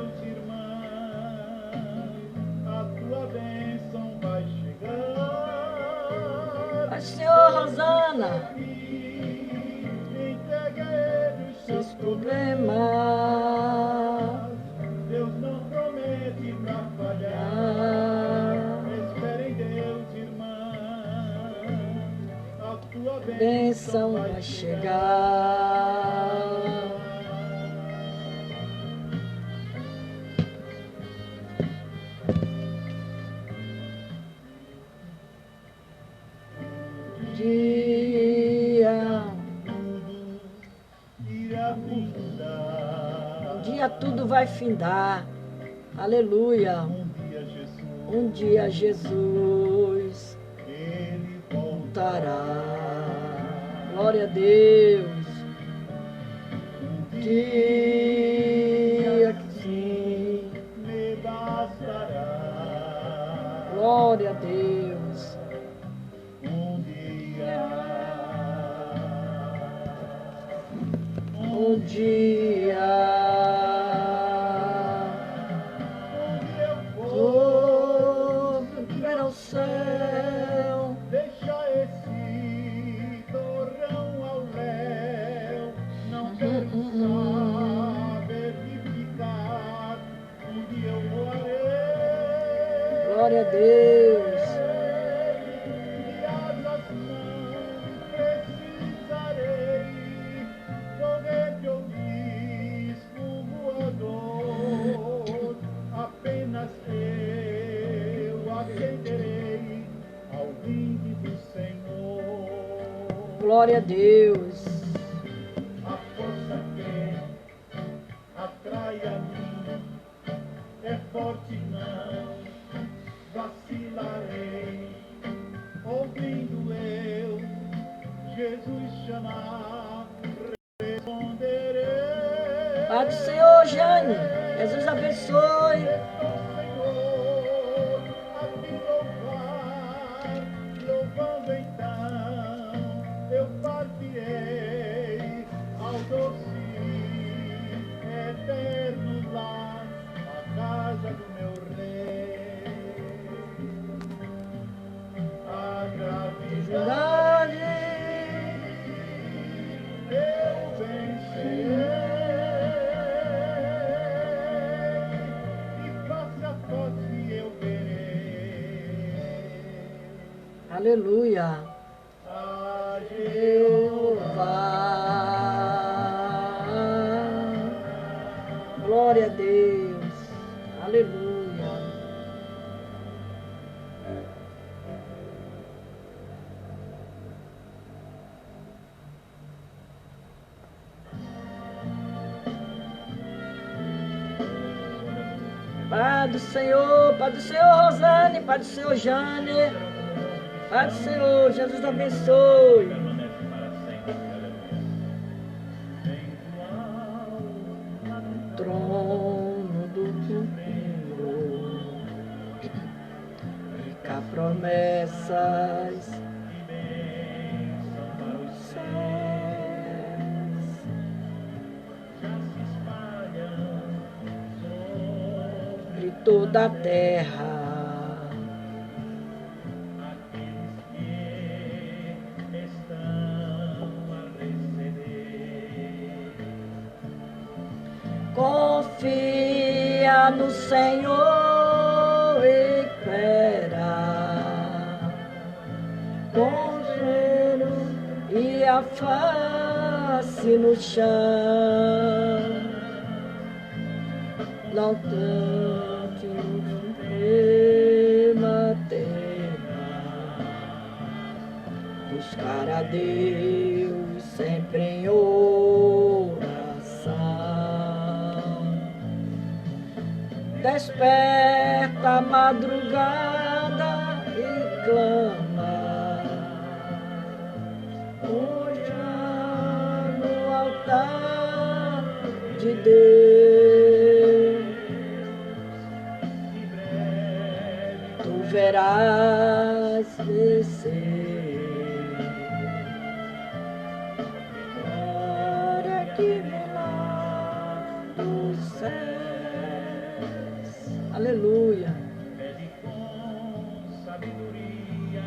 Deus, irmão, a tua bênção vai chegar. Pai do Senhor, Rosana. Seus Problemas. Deus não promete pra falhar. Espere em Deus, irmão, a tua Bênção vai chegar. Um dia tudo vai findar. Aleluia. Um dia Jesus voltará. Glória a Deus. Um dia que sim. Glória a Deus. Um dia vou ver ao céu, deixa esse torrão ao léu, não quero saber de ficar, um dia eu voarei. Glória a Deus. Apenas eu atenderei ao brinde do Senhor. Glória a Deus. A força que atrai a mim é forte, não vacilarei. Ouvindo eu Jesus chamar, responderei. Pai do Senhor, Jane. Jesus abençoe. Louvando então, eu partirei ao doce eterno lar, a casa do meu rei. A gravidade eu vencerei. Aleluia. A Jeová. Glória a Deus. Aleluia. Pai do Senhor, Rosane, Pai do Senhor, Jane. Pai do Senhor, Jesus abençoe. permanece para sempre. Trono do Supremo, rica promessas dos céus, sobre toda a terra. Confia no Senhor e espera, com joelho e a face no chão. Não tente no tema, buscar a Deus sempre em oração. Desperta a madrugada e clama, hoje no altar de Deus. Tu verás descer glória que vem lá do céu. Aleluia. Pede com sabedoria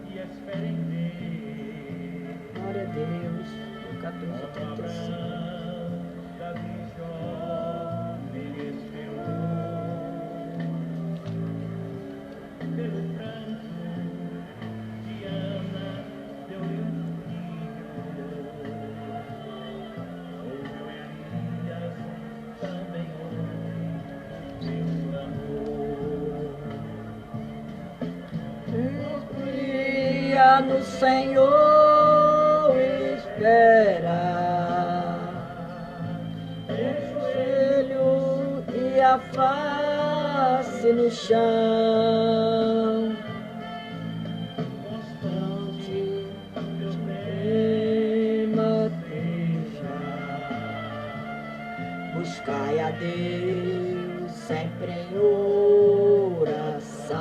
e espera em Deus. Glória a Deus. 14:35. Davi jovem esperou pelo pranto de Ana, deu-lhe filho. Ouviu Elias, também ouve seu clamor. Confia no Senhor, espera. O joelho e a face no chão. Constante, Deus mateja. Buscai a Deus sempre em oração.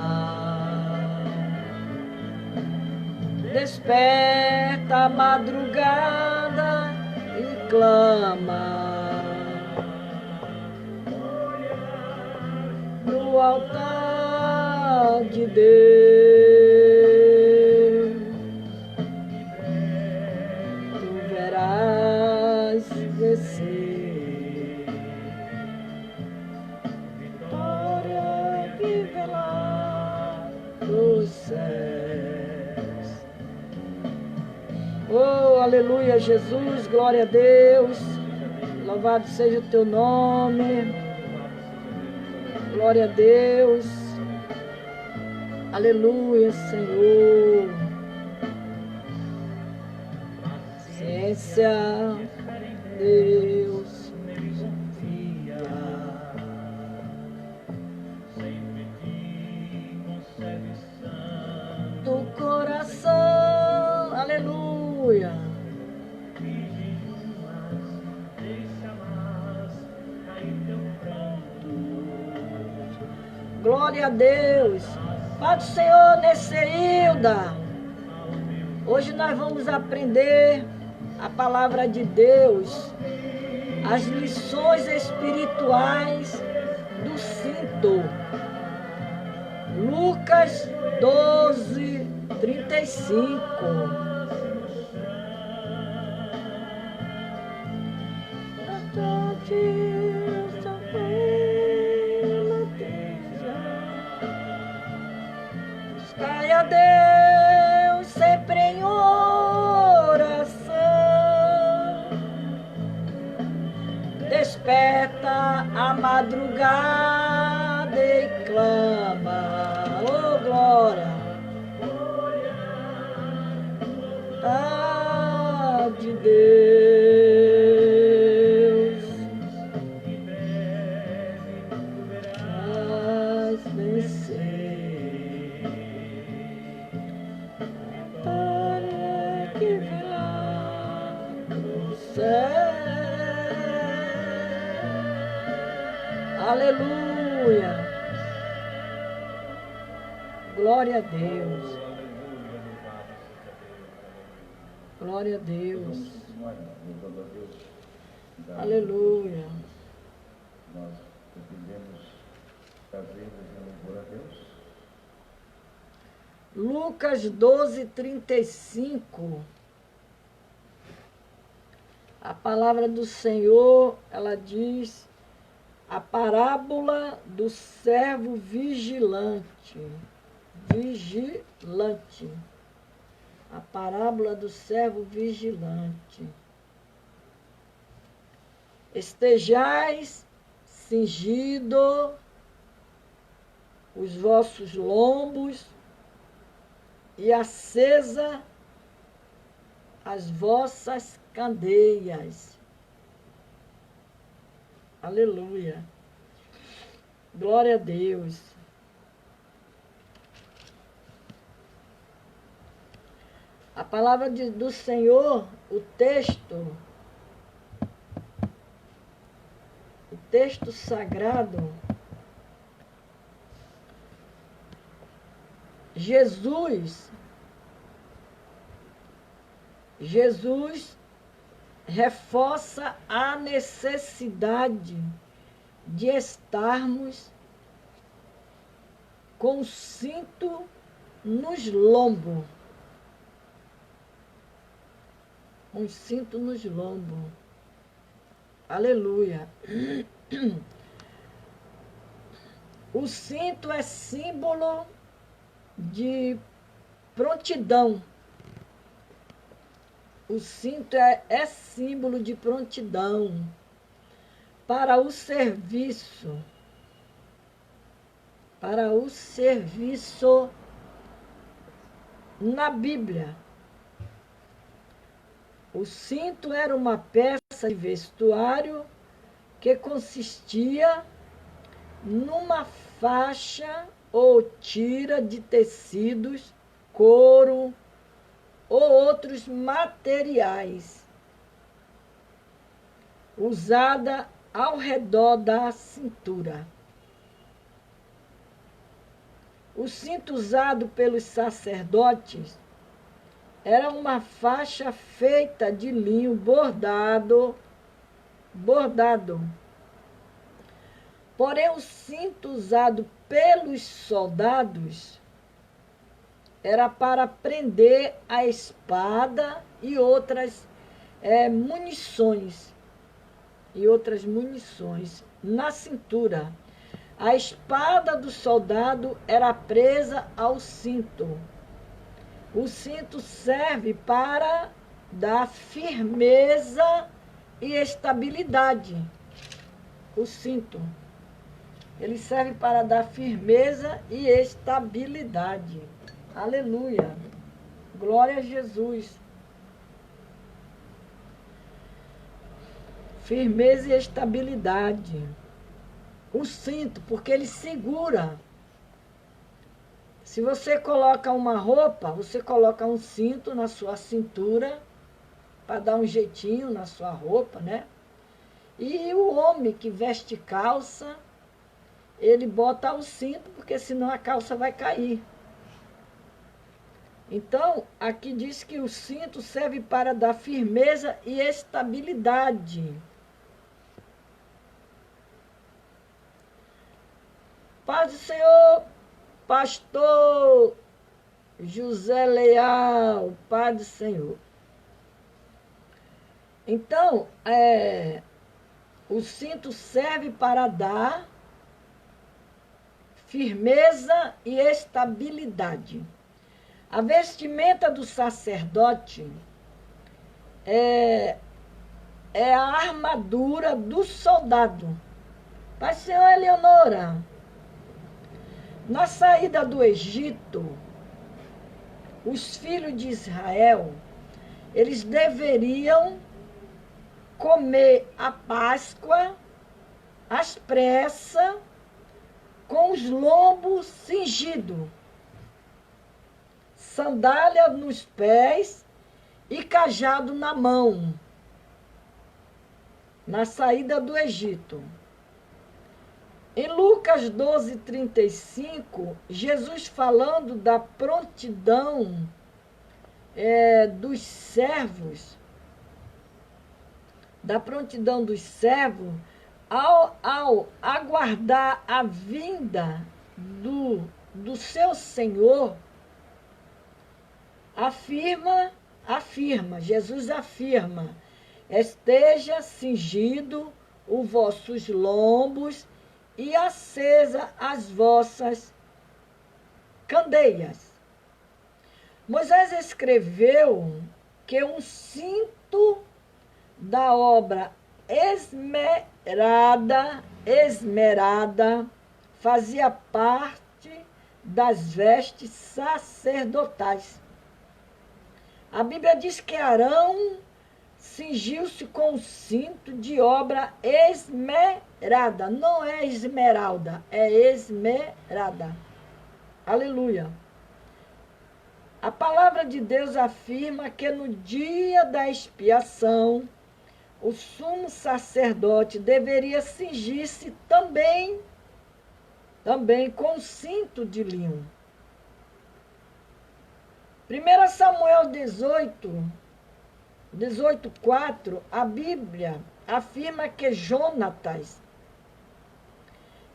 Desperta a madrugada e clama no altar de Deus. Tu verás descer vitória que velar dos céus. Oh, aleluia, Jesus, glória a Deus. Louvado seja o teu nome. Glória a Deus. Aleluia, Senhor. Ciência, Deus, confia. Sempre te concede Do coração, aleluia. e jejuas, deixa mais cair teu pranto. Glória a Deus. Pai do Senhor, nesse Hilda. Hoje nós vamos aprender a palavra de Deus, as lições espirituais do cinto. Lucas 12:35. Buscai a Deus sempre em oração. Desperta a madrugada e clama. Oh, glória! De Deus, faz vencer para que virá do céu. Aleluia, glória a Deus. Glória a Deus. Aleluia. Nós pretendemos fazer em louvor a Deus. Lucas 12:35. A palavra do Senhor, ela diz a parábola do servo vigilante. Vigilante. A parábola do servo vigilante. Estejais cingido os vossos lombos e acesa as vossas candeias. Aleluia. Glória a Deus. A palavra do Senhor, o texto sagrado, Jesus reforça a necessidade de estarmos com o cinto nos lombos. Um cinto nos lombos. Aleluia. O cinto é símbolo de prontidão. O cinto é símbolo de prontidão para o serviço. Para o serviço na Bíblia. O cinto era uma peça de vestuário que consistia numa faixa ou tira de tecidos, couro ou outros materiais, usada ao redor da cintura. O cinto usado pelos sacerdotes era uma faixa feita de linho bordado. Porém, o cinto usado pelos soldados era para prender a espada e outras munições. Na cintura. A espada do soldado era presa ao cinto. O cinto serve para dar firmeza e estabilidade. O cinto. Ele serve para dar firmeza e estabilidade. Aleluia. Glória a Jesus. Firmeza e estabilidade. O cinto, porque ele segura. Se você coloca uma roupa, você coloca um cinto na sua cintura para dar um jeitinho na sua roupa, né? E o homem que veste calça, ele bota o cinto, porque senão a calça vai cair. Então, aqui diz que o cinto serve para dar firmeza e estabilidade. Paz do Senhor, pastor José Leal, paz do Senhor. Então, o cinto serve para dar firmeza e estabilidade. A vestimenta do sacerdote é a armadura do soldado. Pai, Senhor Eleonora, na saída do Egito, os filhos de Israel, eles deveriam comer a Páscoa às pressas, com os lombos cingidos, sandália nos pés e cajado na mão, na saída do Egito. Em Lucas 12:35, Jesus falando da prontidão dos servos, ao aguardar a vinda do seu Senhor, Jesus afirma, esteja cingido os vossos lombos e acesa as vossas candeias. Moisés escreveu que um cinto da obra esmerada fazia parte das vestes sacerdotais. A Bíblia diz que Arão cingiu-se com um cinto de obra esmerada. Não é esmeralda, é esmerada. Aleluia. A palavra de Deus afirma que no dia da expiação, o sumo sacerdote deveria cingir-se também com cinto de linho. 1 Samuel 18:4, a Bíblia afirma que Jonatas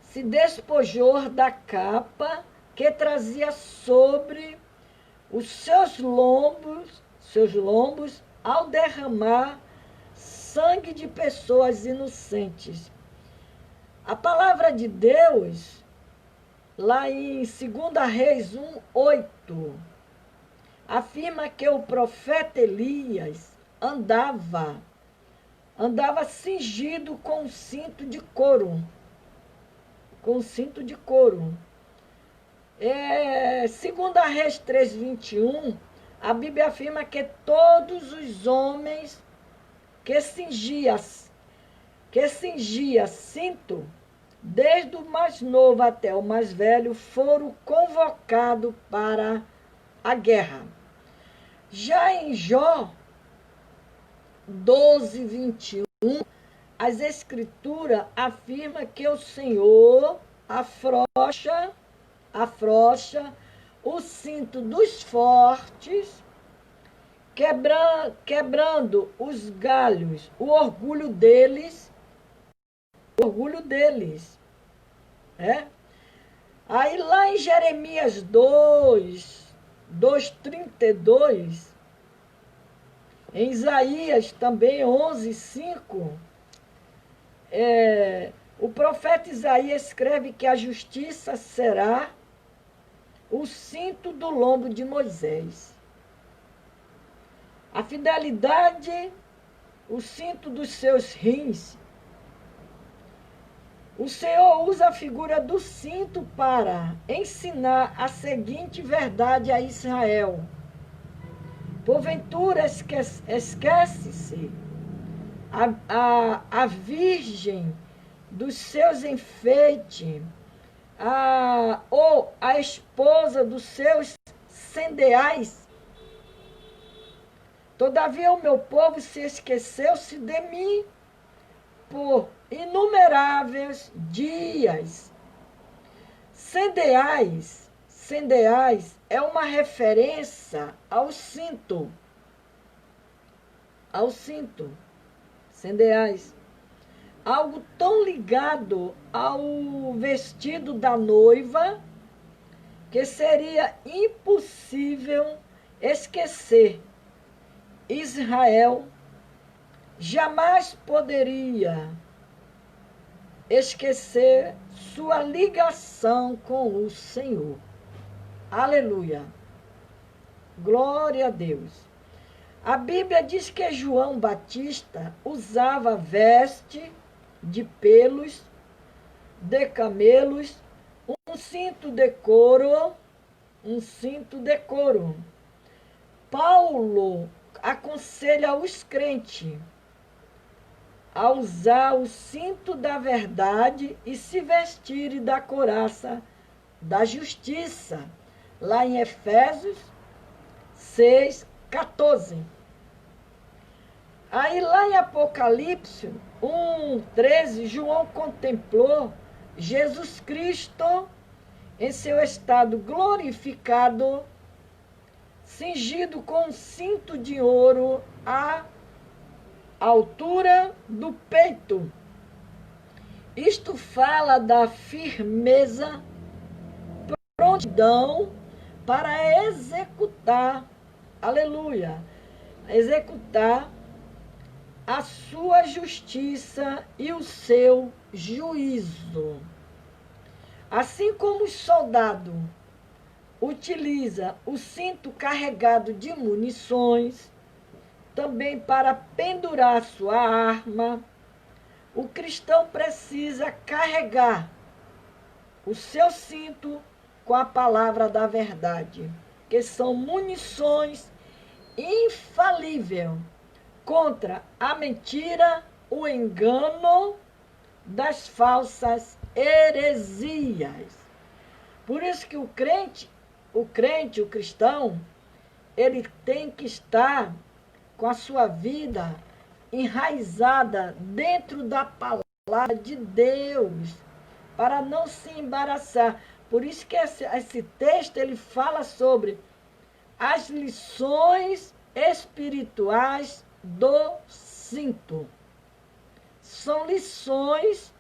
se despojou da capa que trazia sobre os seus lombos ao derramar sangue de pessoas inocentes. A palavra de Deus, lá em 2 Reis 1:8, afirma que o profeta Elias andava cingido com um cinto de couro. Com um cinto de couro. 2 Reis 3:21, a Bíblia afirma que todos os homens que cingia cinto, desde o mais novo até o mais velho, foram convocados para a guerra. Já em Jó 12:21, as Escrituras afirmam que o Senhor afrouxa o cinto dos fortes, quebrando os galhos, o orgulho deles. Aí lá em Jeremias 2:32, em Isaías também 11:5, o profeta Isaías escreve que a justiça será o cinto do lombo de Moisés. A fidelidade, o cinto dos seus rins. O Senhor usa a figura do cinto para ensinar a seguinte verdade a Israel. Porventura esquece-se a virgem dos seus enfeites, ou a esposa dos seus cendeais. Todavia o meu povo se esqueceu-se de mim por inumeráveis dias. Cendeais é uma referência ao cinto. Cendeais. Algo tão ligado ao vestido da noiva que seria impossível esquecer. Israel jamais poderia esquecer sua ligação com o Senhor. Aleluia. Glória a Deus. A Bíblia diz que João Batista usava veste de pelos de camelos, um cinto de couro. Paulo aconselha os crentes a usar o cinto da verdade e se vestirem da couraça da justiça, lá em Efésios 6:14. Aí lá em Apocalipse 1:13, João contemplou Jesus Cristo em seu estado glorificado, cingido com um cinto de ouro à altura do peito. Isto fala da firmeza, prontidão para executar, aleluia, executar a sua justiça e o seu juízo. Assim como o soldado utiliza o cinto carregado de munições, também para pendurar sua arma, o cristão precisa carregar o seu cinto com a palavra da verdade, que são munições infalíveis contra a mentira, o engano das falsas heresias. Por isso que o cristão, ele tem que estar com a sua vida enraizada dentro da palavra de Deus, para não se embaraçar. Por isso que esse texto ele fala sobre as lições espirituais do cinto. São lições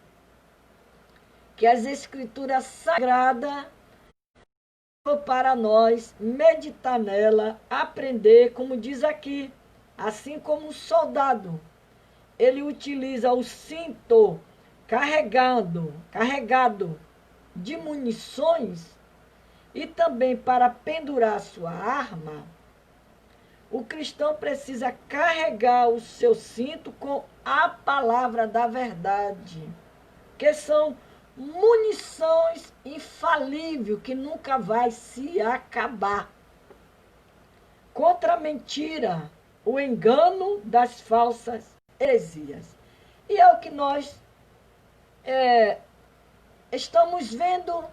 que as Escrituras Sagradas para nós meditar nela, aprender, como diz aqui, assim como um soldado, ele utiliza o cinto carregado de munições e também para pendurar sua arma. O cristão precisa carregar o seu cinto com a palavra da verdade, que são munições infalíveis que nunca vai se acabar. Contra a mentira, o engano das falsas heresias. E é o que nós estamos vendo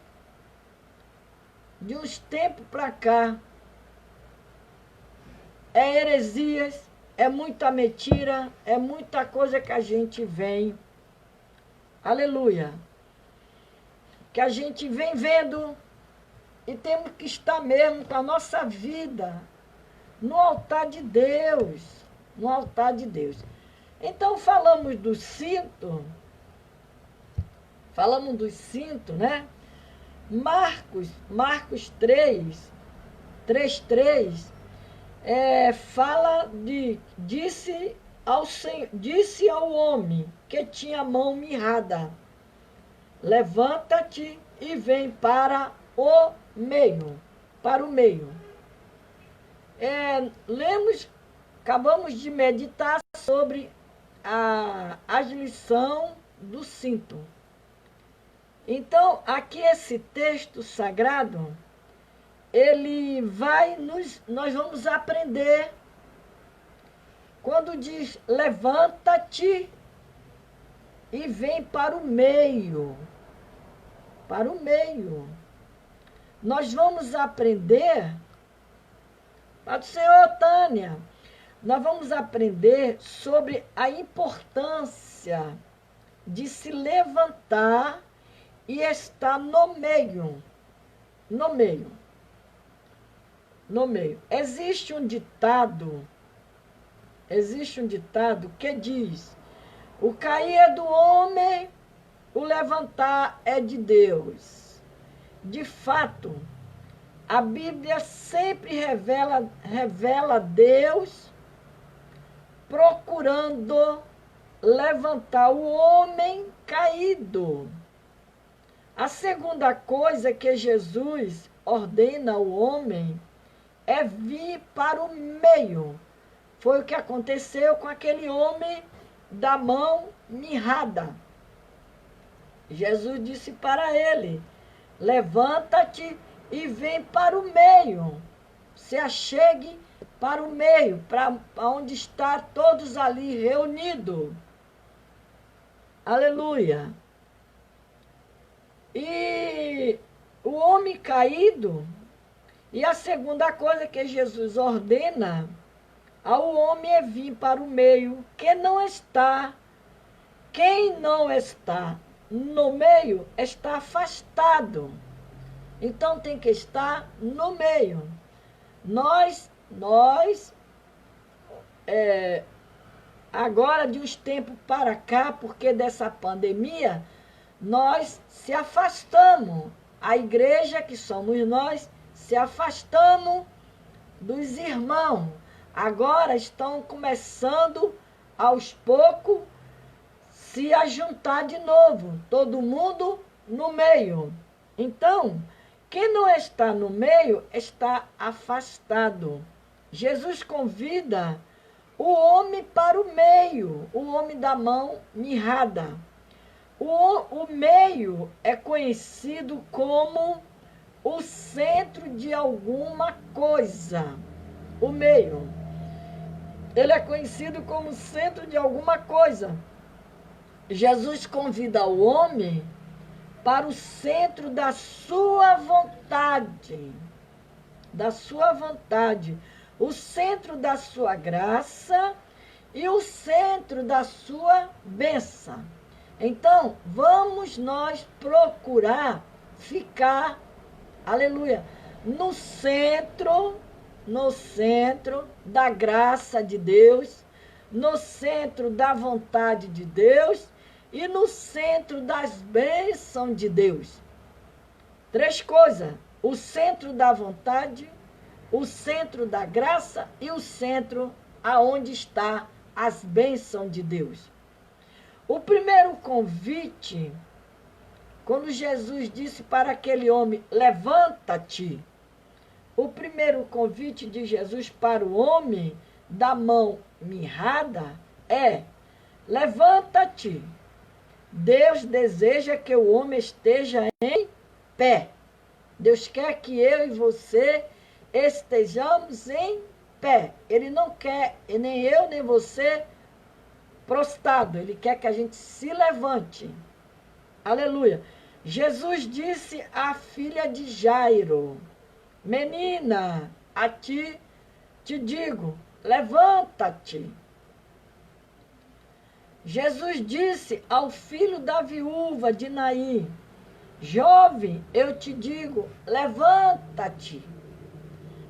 de uns tempos para cá. É heresias, é muita mentira, é muita coisa que a gente vem, aleluia, que a gente vem vendo e temos que estar mesmo com a nossa vida no altar de Deus, no altar de Deus. Então falamos do cinto, né? Marcos 3:3, fala de, disse ao homem que tinha a mão mirrada, levanta-te e vem para o meio. Acabamos de meditar sobre a lição do cinto. Então, aqui esse texto sagrado, nós vamos aprender, quando diz levanta-te e vem para o meio. Nós vamos aprender, Pai do Senhor, Tânia, nós vamos aprender sobre a importância de se levantar e estar no meio. Existe um ditado que diz: o cair é do homem, o levantar é de Deus. De fato, a Bíblia sempre revela Deus procurando levantar o homem caído. A segunda coisa que Jesus ordena ao homem é vir para o meio. Foi o que aconteceu com aquele homem da mão mirrada. Jesus disse para ele: levanta-te e vem para o meio. Se achegue para o meio, para onde está todos ali reunidos. Aleluia. E o homem caído, e a segunda coisa que Jesus ordena ao homem é vir para o meio. Quem não está no meio está afastado. Então tem que estar no meio. Agora de uns tempos para cá, porque dessa pandemia, nós se afastamos. A igreja, que somos nós, se afastamos dos irmãos. Agora estão começando, aos poucos, se ajuntar de novo. Todo mundo no meio. Então, quem não está no meio está afastado. Jesus convida o homem para o meio, o homem da mão mirrada. O meio é conhecido como o centro de alguma coisa. O meio. Ele é conhecido como o centro de alguma coisa. Jesus convida o homem para o centro da sua vontade. O centro da sua graça e o centro da sua bênção. Então, vamos nós procurar ficar, aleluia, no centro da graça de Deus, no centro da vontade de Deus e no centro das bênçãos de Deus. 3 coisas o centro da vontade, o centro da graça e o centro aonde está as bênçãos de Deus. O primeiro convite, quando Jesus disse para aquele homem, levanta-te, o primeiro convite de Jesus para o homem da mão mirrada é, levanta-te. Deus deseja que o homem esteja em pé. Deus quer que eu e você estejamos em pé. Ele não quer, nem eu, nem você, prostrado. Ele quer que a gente se levante. Aleluia. Jesus disse à filha de Jairo, menina, a ti te digo, levanta-te. Jesus disse ao filho da viúva de Naim, jovem, eu te digo, levanta-te.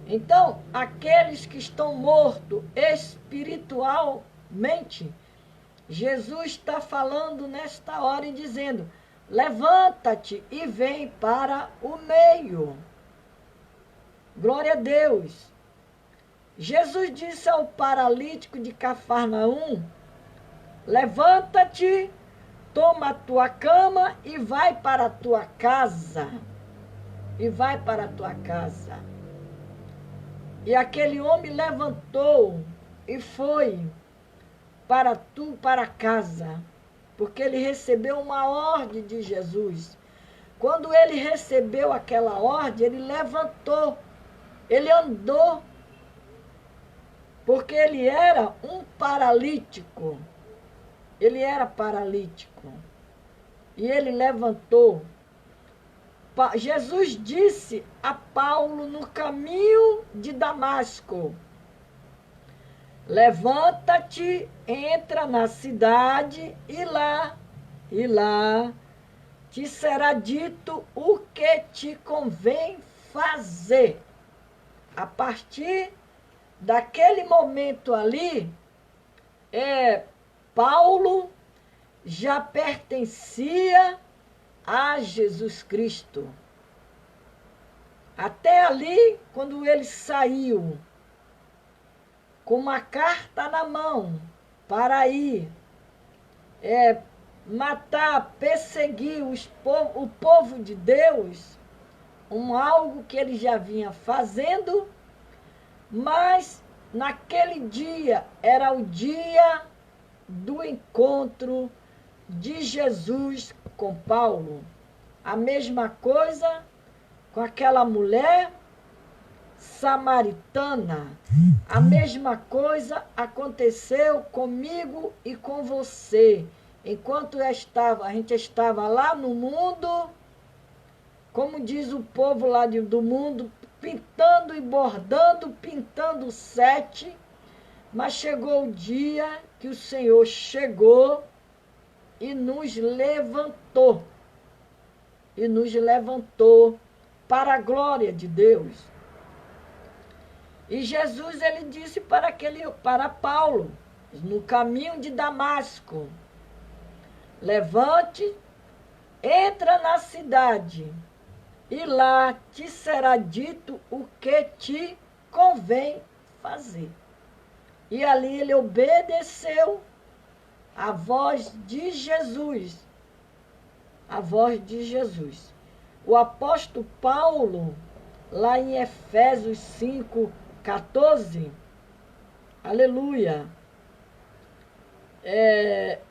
Então, aqueles que estão mortos espiritualmente, Jesus está falando nesta hora e dizendo, levanta-te e vem para o meio. Glória a Deus. Jesus disse ao paralítico de Cafarnaum, levanta-te, toma a tua cama e vai para a tua casa. E vai para a tua casa. E aquele homem levantou e foi para casa, porque ele recebeu uma ordem de Jesus. Quando ele recebeu aquela ordem, ele levantou, ele andou, porque ele era um paralítico. Ele era paralítico. E ele levantou. Jesus disse a Paulo no caminho de Damasco, levanta-te, entra na cidade e lá te será dito o que te convém fazer. A partir daquele momento ali, Paulo já pertencia a Jesus Cristo. Até ali, quando ele saiu com uma carta na mão para ir matar, perseguir o povo de Deus, algo que ele já vinha fazendo, mas naquele dia era o dia do encontro de Jesus com Paulo. A mesma coisa com aquela mulher samaritana. A mesma coisa aconteceu comigo e com você. Enquanto a gente estava lá no mundo, como diz o povo lá do mundo, pintando e bordando, pintando 7, mas chegou o dia que o Senhor chegou e nos levantou. E nos levantou para a glória de Deus. E Jesus, ele disse para Paulo, no caminho de Damasco, levante, entra na cidade, e lá te será dito o que te convém fazer. E ali ele obedeceu a voz de Jesus. A voz de Jesus. O apóstolo Paulo, lá em Efésios 5:14, aleluia,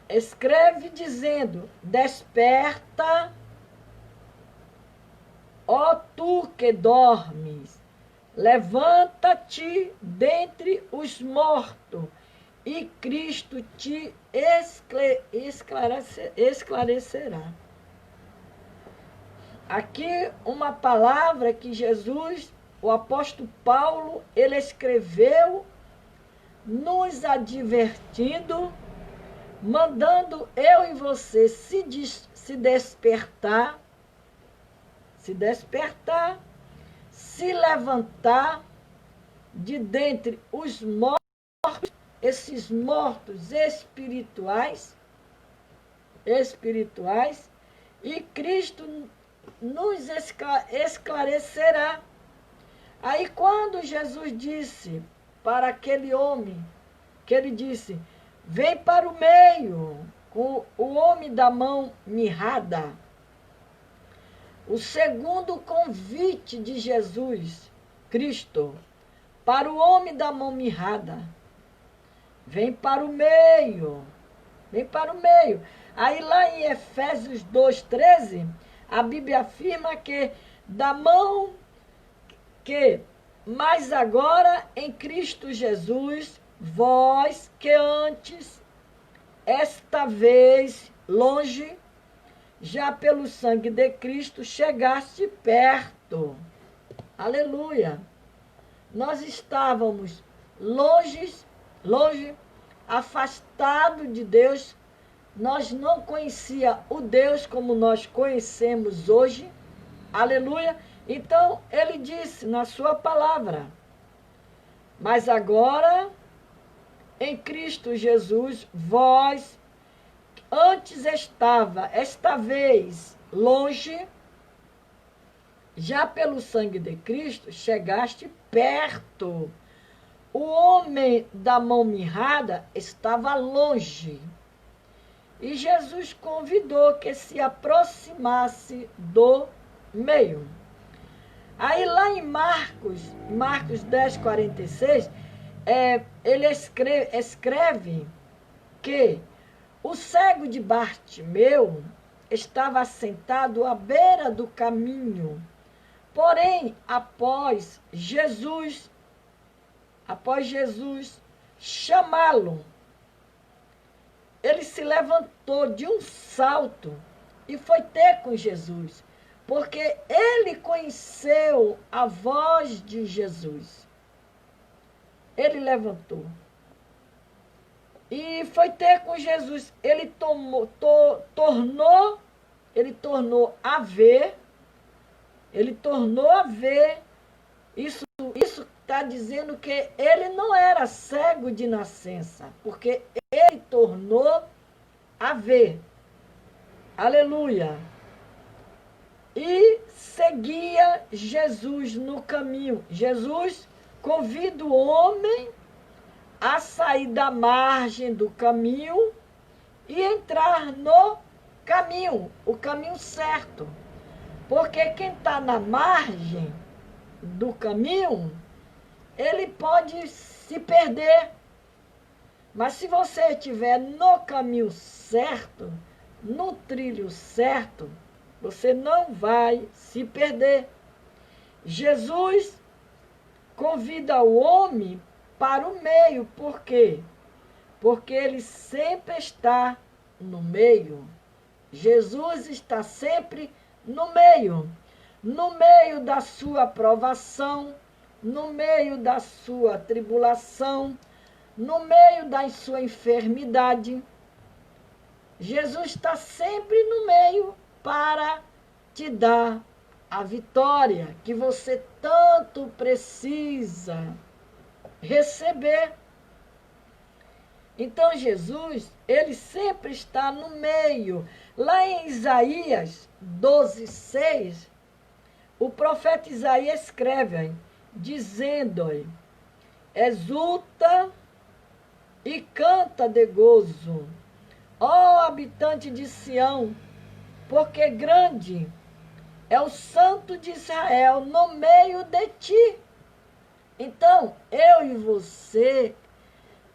escreve dizendo, desperta, ó tu que dormes, levanta-te dentre os mortos, e Cristo te esclarecerá. Aqui uma palavra que Jesus, o apóstolo Paulo, ele escreveu, nos advertindo, mandando eu e você se despertar, se levantar de dentre os mortos, esses mortos espirituais, e Cristo nos esclarecerá. Aí quando Jesus disse para aquele homem, que ele disse, vem para o meio, com o homem da mão mirrada, o segundo convite de Jesus Cristo para o homem da mão mirrada, vem para o meio, vem para o meio. Aí lá em Efésios 2,13, a Bíblia afirma que da mão que, mas agora em Cristo Jesus, vós que antes, esta vez longe, já pelo sangue de Cristo chegaste perto. Aleluia. Nós estávamos longe, afastado de Deus. Nós não conhecia o Deus como nós conhecemos hoje. Aleluia. Então, ele disse na sua palavra, mas agora, em Cristo Jesus, vós antes estava, esta vez, longe, já pelo sangue de Cristo, chegaste perto. O homem da mão mirrada estava longe. E Jesus convidou que se aproximasse do meio. Aí lá em Marcos 10,46, ele escreve que o cego de Bartimeu estava sentado à beira do caminho. Porém, após Jesus chamá-lo, ele se levantou de um salto e foi ter com Jesus, porque ele conheceu a voz de Jesus. Ele levantou e foi ter com Jesus. Ele tornou a ver. Isso está dizendo que ele não era cego de nascença, porque ele tornou a ver. Aleluia. E seguia Jesus no caminho. Jesus convida o homem a sair da margem do caminho e entrar no caminho, o caminho certo. Porque quem está na margem do caminho, ele pode se perder. Mas se você estiver no caminho certo, no trilho certo, você não vai se perder. Jesus convida o homem para o meio. Por quê? Porque ele sempre está no meio. Jesus está sempre no meio da sua provação, no meio da sua tribulação, no meio da sua enfermidade. Jesus está sempre no meio para te dar a vitória que você tanto precisa receber. Então Jesus, ele sempre está no meio. Lá em Isaías 12,6, o profeta Isaías escreve, dizendo, exulta e canta de gozo, ó habitante de Sião, porque grande é o Santo de Israel no meio de ti. Então, eu e você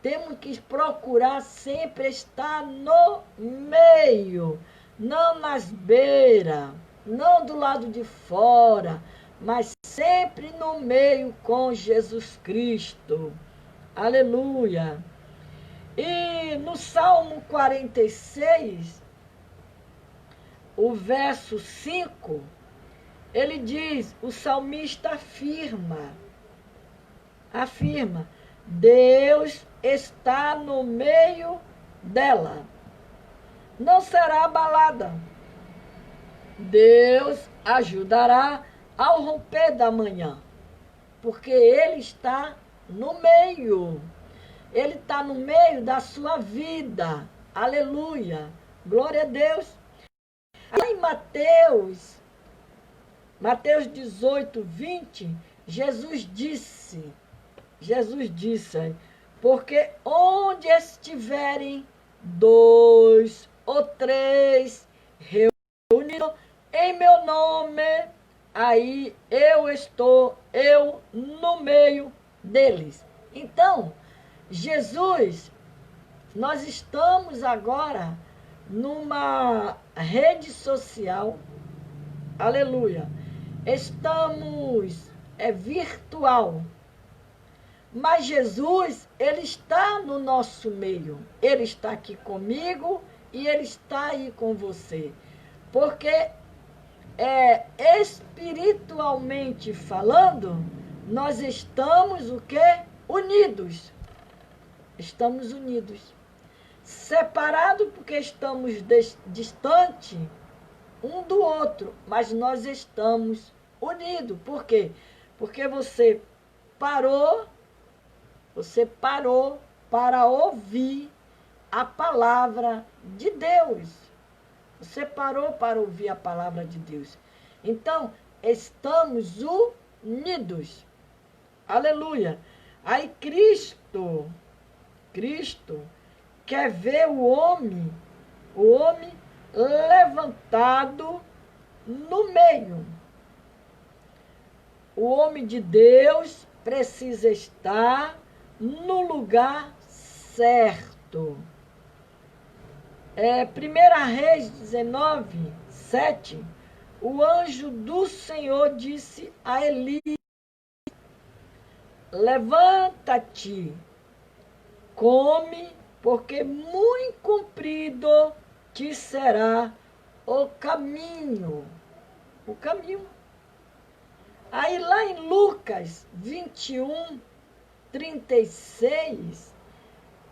temos que procurar sempre estar no meio, não nas beiras, não do lado de fora, mas sempre no meio com Jesus Cristo. Aleluia! E no Salmo 46, o verso 5, ele diz, o salmista afirma, Deus está no meio dela, não será abalada. Deus ajudará ao romper da manhã, porque Ele está no meio. Ele está no meio da sua vida. Aleluia. Glória a Deus. Em Mateus Mateus 18, 20, Jesus disse, porque onde estiverem 2 ou 3 reunidos em meu nome, aí eu no meio deles. Então, Jesus, nós estamos agora numa rede social, aleluia, estamos virtual, mas Jesus, ele está no nosso meio, ele está aqui comigo e ele está aí com você, porque espiritualmente falando, nós estamos o quê? Unidos. Estamos unidos. Separados porque estamos distante um do outro, mas nós estamos unidos. Por quê? Porque você parou para ouvir a palavra de Deus. Você parou para ouvir a palavra de Deus. Então, estamos unidos. Aleluia. Aí Cristo quer ver o homem levantado no meio. O homem de Deus precisa estar no lugar certo. 1 Reis 19, 7, o anjo do Senhor disse a Eli: levanta-te, come, porque muito comprido te será o caminho. O caminho. Aí lá em Lucas 21, 36,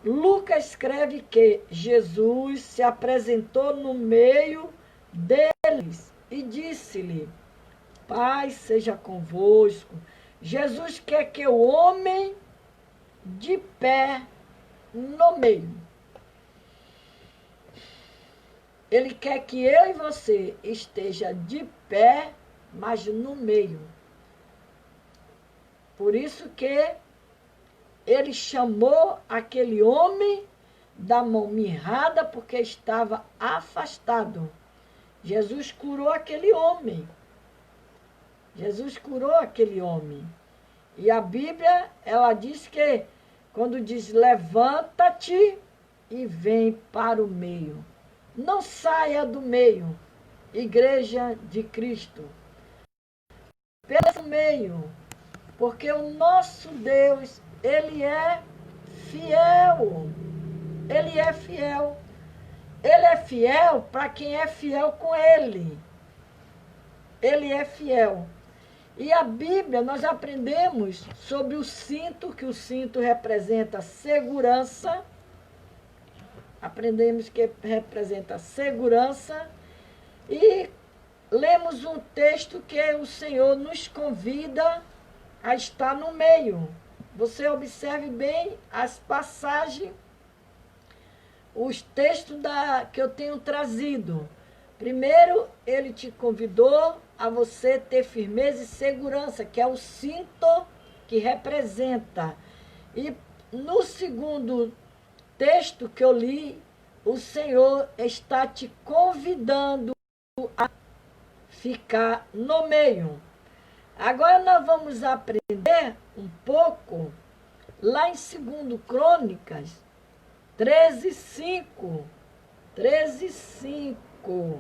Lucas escreve que Jesus se apresentou no meio deles e disse-lhe: paz seja convosco. Jesus quer que o homem de pé no meio. Ele quer que eu e você esteja de pé, mas no meio. Por isso que ele chamou aquele homem da mão mirrada, porque estava afastado. Jesus curou aquele homem. Jesus curou aquele homem. E a Bíblia, ela diz que, quando diz levanta-te e vem para o meio. Não saia do meio, Igreja de Cristo. Pelo meio, porque o nosso Deus, ele é fiel. Ele é fiel. Ele é fiel para quem é fiel com ele. Ele é fiel. E a Bíblia, nós aprendemos sobre o cinto, que o cinto representa segurança. Aprendemos que representa segurança. E lemos um texto que o Senhor nos convida a estar no meio. Você observe bem as passagens, os textos que eu tenho trazido. Primeiro, ele te convidou a você ter firmeza e segurança, que é o cinto que representa. E no segundo texto que eu li, o Senhor está te convidando a ficar no meio. Agora nós vamos aprender um pouco lá em 2 Crônicas 13:5. 13:5.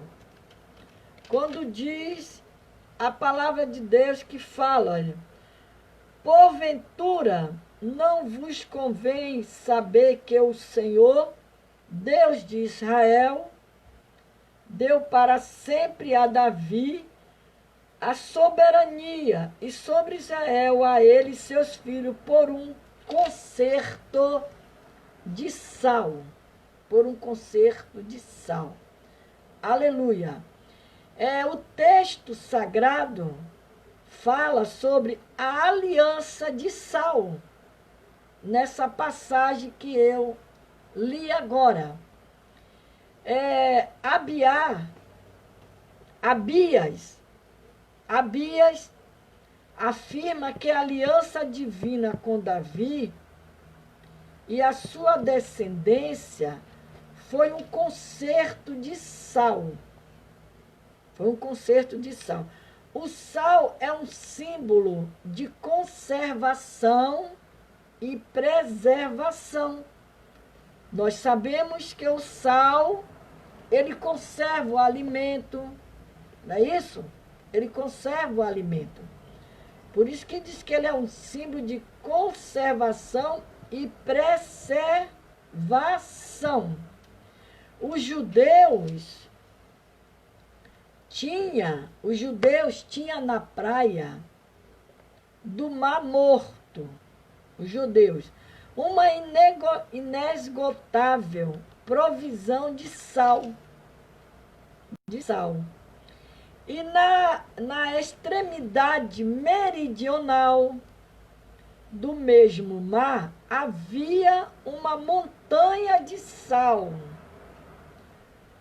Quando diz a palavra de Deus que fala, olha, porventura não vos convém saber que o Senhor, Deus de Israel, deu para sempre a Davi a soberania, e sobre Israel a ele e seus filhos por um concerto de sal. Por um concerto de sal. Aleluia. O texto sagrado fala sobre a aliança de sal, nessa passagem que eu li agora. Abias afirma que a aliança divina com Davi e a sua descendência foi um concerto de sal. Foi um concerto de sal. O sal é um símbolo de conservação e preservação. Nós sabemos que o sal, ele conserva o alimento, não é isso? Ele conserva o alimento. Por isso que diz que ele é um símbolo de conservação e preservação. Os judeus tinham na praia do Mar Morto, os judeus, uma inesgotável provisão de sal. E na extremidade meridional do mesmo mar havia uma montanha de sal,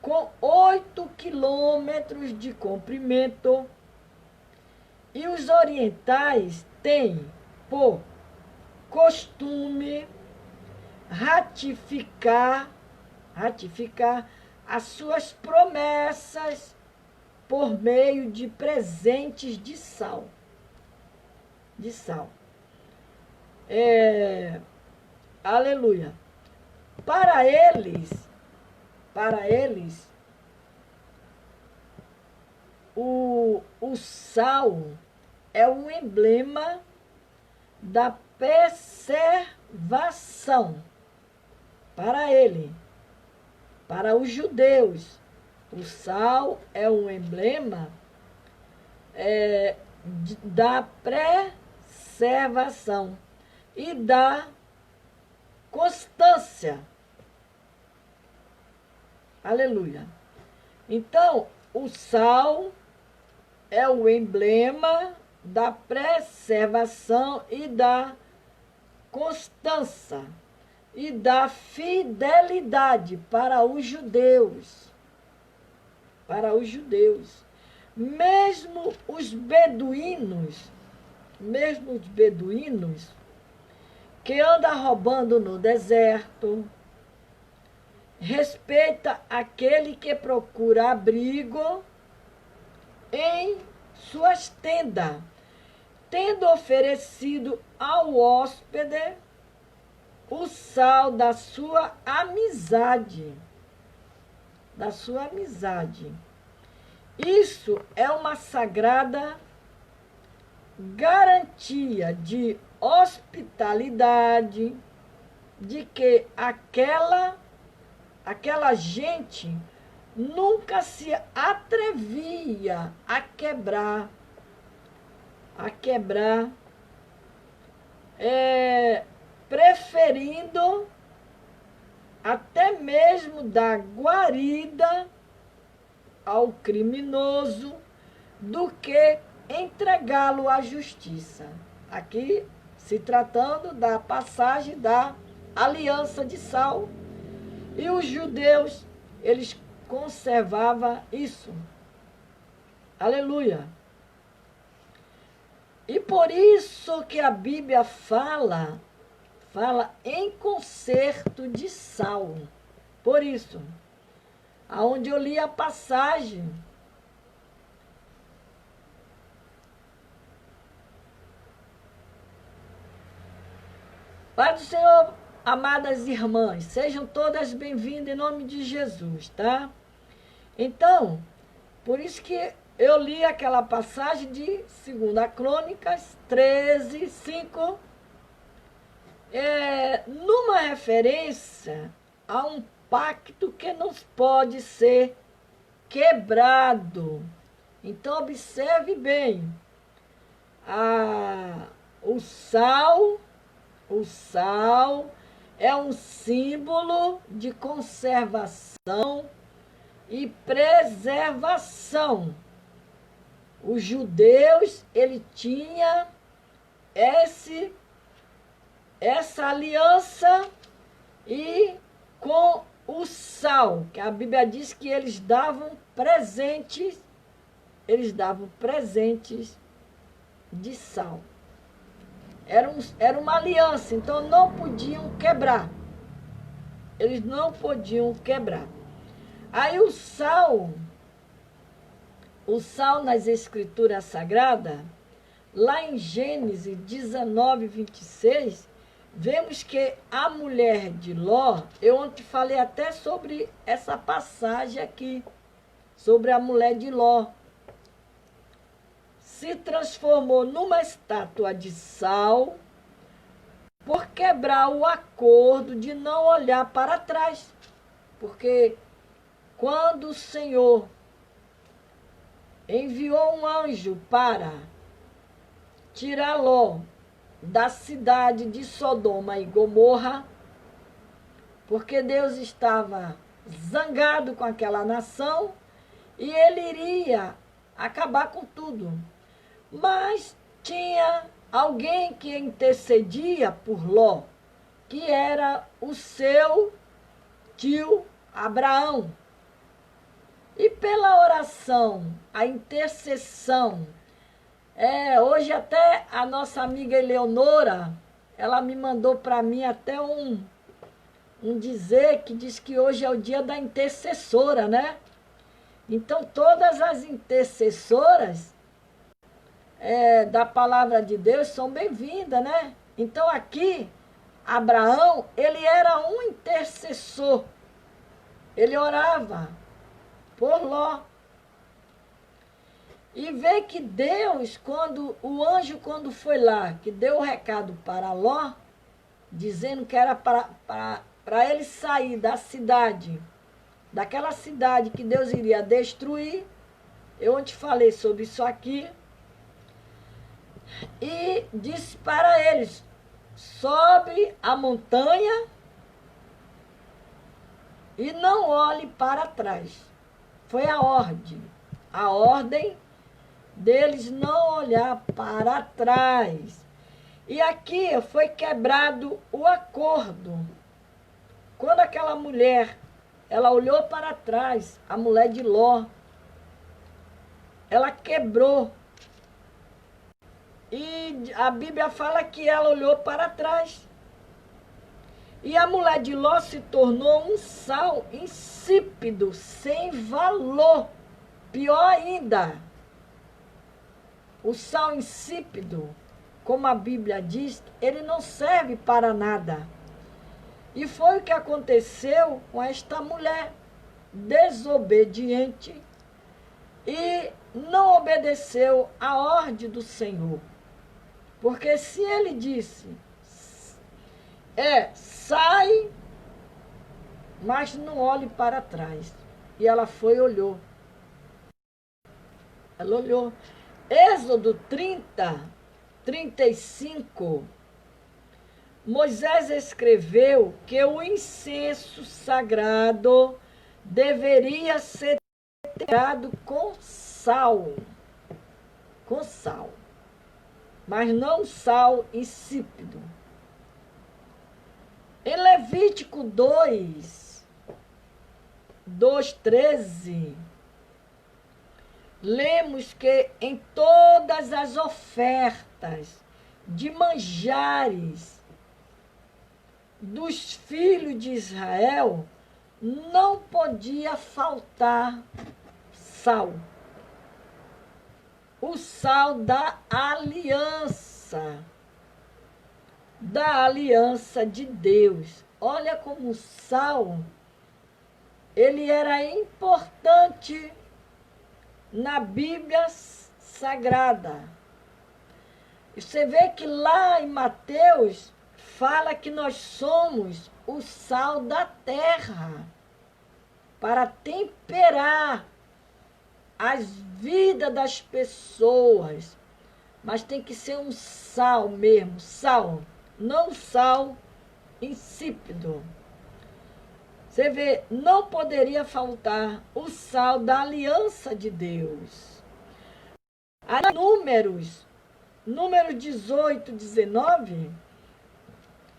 com 8 quilômetros de comprimento. E os orientais têm por costume ratificar as suas promessas por meio de presentes de sal. Aleluia. Para eles, o sal é um emblema da preservação. Para os judeus, o sal é um emblema da preservação e da constância. Aleluia. Então, o sal é o emblema da preservação e da constância e da fidelidade para os judeus. Mesmo os beduínos que andam roubando no deserto, respeita aquele que procura abrigo em suas tendas, tendo oferecido ao hóspede o sal da sua amizade. Isso é uma sagrada garantia de hospitalidade, de que aquela gente nunca se atrevia a quebrar, preferindo até mesmo dar guarida ao criminoso do que entregá-lo à justiça. Aqui se tratando da passagem da aliança de sal. E os judeus, eles conservavam isso. Aleluia. E por isso que a Bíblia fala em concerto de sal. Por isso, aonde eu li a passagem, Pai do Senhor, amadas irmãs, sejam todas bem-vindas em nome de Jesus, tá? Então, por isso que eu li aquela passagem de 2 Crônicas 13, 5, numa referência a um pacto que não pode ser quebrado. Então, observe bem, o sal é um símbolo de conservação e preservação. Os judeus, ele tinha essa aliança e com o sal, que a Bíblia diz que eles davam presentes eles davam presentes de sal. Era uma aliança, então não podiam quebrar. Eles não podiam quebrar. Aí o sal nas Escrituras Sagradas, lá em Gênesis 19, 26, vemos que a mulher de Ló, eu ontem falei até sobre essa passagem aqui, sobre a mulher de Ló, se transformou numa estátua de sal por quebrar o acordo de não olhar para trás. Porque quando o Senhor enviou um anjo para tirar Ló da cidade de Sodoma e Gomorra, porque Deus estava zangado com aquela nação e ele iria acabar com tudo. Mas tinha alguém que intercedia por Ló, que era o seu tio Abraão. E pela oração, a intercessão, hoje até a nossa amiga Eleonora, ela me mandou para mim até um dizer que diz que hoje é o dia da intercessora, né? Então todas as intercessoras da palavra de Deus são bem-vindas, né? Então aqui, Abraão, ele era um intercessor. Ele orava por Ló. E vê que Deus, o anjo quando foi lá, que deu o recado para Ló, dizendo que era para ele sair da cidade, daquela cidade que Deus iria destruir. Eu ontem falei sobre isso aqui. E disse para eles: sobe a montanha e não olhe para trás. Foi a ordem. A ordem deles não olhar para trás. E aqui foi quebrado o acordo. Quando aquela mulher, ela olhou para trás, a mulher de Ló, ela quebrou. E a Bíblia fala que ela olhou para trás. E a mulher de Ló se tornou um sal insípido, sem valor. Pior ainda, o sal insípido, como a Bíblia diz, ele não serve para nada. E foi o que aconteceu com esta mulher desobediente e não obedeceu à ordem do Senhor. Porque se ele disse, sai, mas não olhe para trás. E ela foi e olhou. Ela olhou. Êxodo 30, 35. Moisés escreveu que o incenso sagrado deveria ser temperado com sal. Com sal. Mas não sal insípido. Em Levítico 2:13, lemos que em todas as ofertas de manjares dos filhos de Israel, não podia faltar sal. O sal da aliança de Deus. Olha como o sal, ele era importante na Bíblia Sagrada. E você vê que lá em Mateus fala que nós somos o sal da terra para temperar as vidas das pessoas. Mas tem que ser um sal mesmo, sal, não sal insípido. Você vê, não poderia faltar o sal da aliança de Deus. Aí, número 18, 19,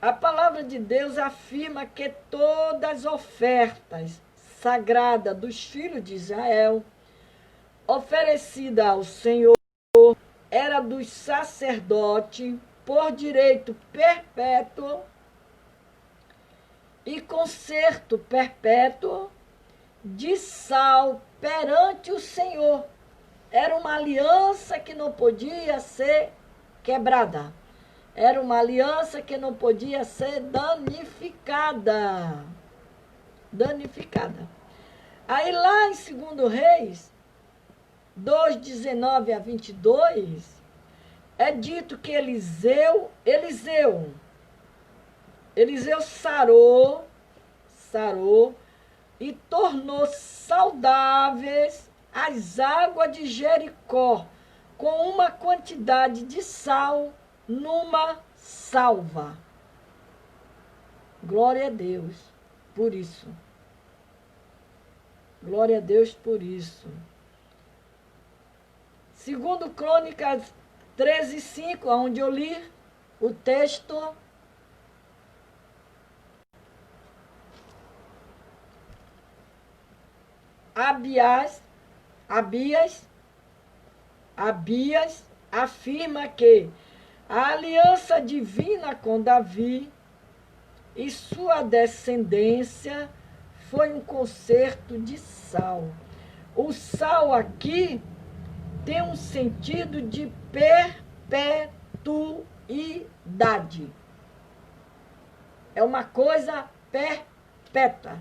a palavra de Deus afirma que todas as ofertas sagradas dos filhos de Israel oferecida ao Senhor era dos sacerdotes por direito perpétuo e conserto perpétuo de sal perante o Senhor. Era uma aliança que não podia ser quebrada. Era uma aliança que não podia ser danificada. Danificada. Aí lá em 2 Reis 2:19-22, é dito que Eliseu sarou e tornou saudáveis as águas de Jericó, com uma quantidade de sal numa salva. Glória a Deus por isso. Glória a Deus por isso. Segundo Crônicas 13:5, onde eu li o texto, Abias afirma que a aliança divina com Davi e sua descendência foi um concerto de sal. O sal aqui tem um sentido de perpetuidade. É uma coisa perpétua.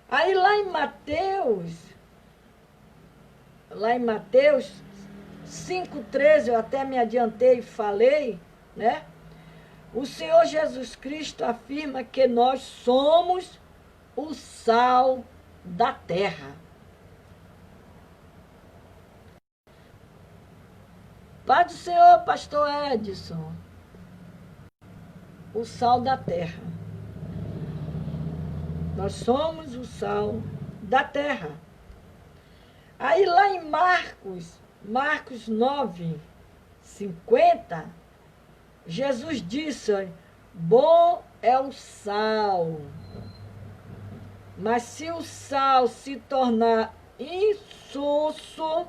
Aí lá em Mateus 5:13, eu até me adiantei e falei, né? O Senhor Jesus Cristo afirma que nós somos o sal da terra. Paz do Senhor, pastor Edson. O sal da terra. Nós somos o sal da terra. Aí lá em Marcos 9:50, Jesus disse: bom é o sal, mas se o sal se tornar insosso,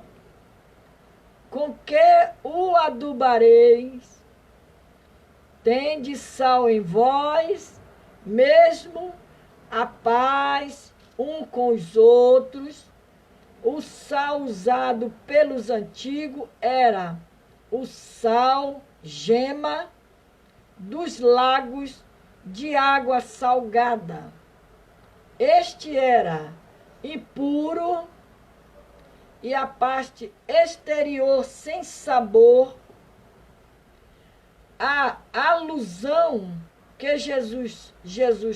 com que o adubareis? Tende sal em vós mesmo, a paz um com os outros. O sal usado pelos antigos era o sal gema dos lagos de água salgada. Este era impuro e a parte exterior sem sabor. A alusão que Jesus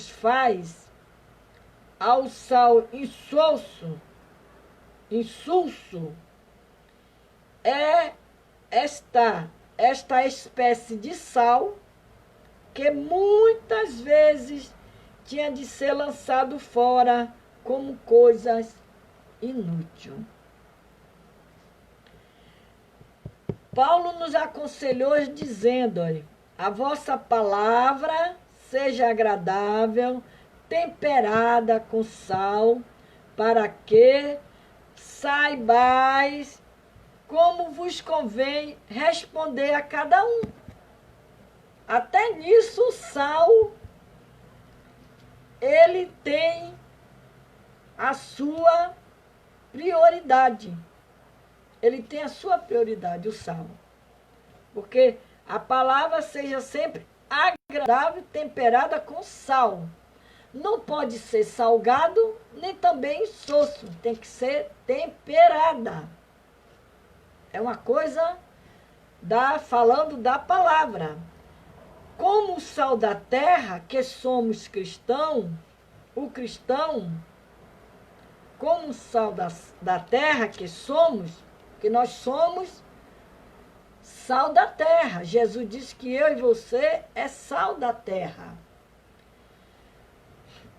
faz ao sal insulso é esta espécie de sal que muitas vezes tinha de ser lançado fora como coisas inúteis. Paulo nos aconselhou dizendo: a vossa palavra seja agradável, temperada com sal, para que saibais como vos convém responder a cada um. Até nisso o sal, ele tem a sua prioridade. Ele tem a sua prioridade, o sal. Porque a palavra seja sempre agradável, temperada com sal. Não pode ser salgado, nem também insosso. Tem que ser temperada. É uma coisa falando da palavra. Como o sal da terra, que somos cristãos, o cristão, como o sal da terra que somos, que nós somos sal da terra. Jesus disse que eu e você é sal da terra.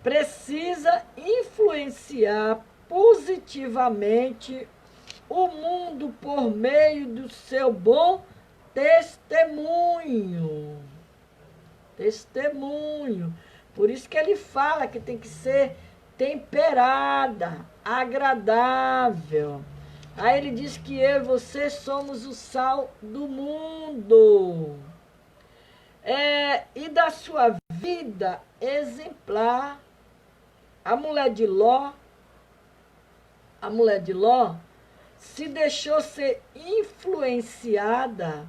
Precisa influenciar positivamente o mundo por meio do seu bom testemunho. Testemunho. Por isso que ele fala que tem que ser temperada. agradável. Aí ele diz que eu e você somos o sal do mundo. E da sua vida exemplar. A mulher de Ló se deixou ser influenciada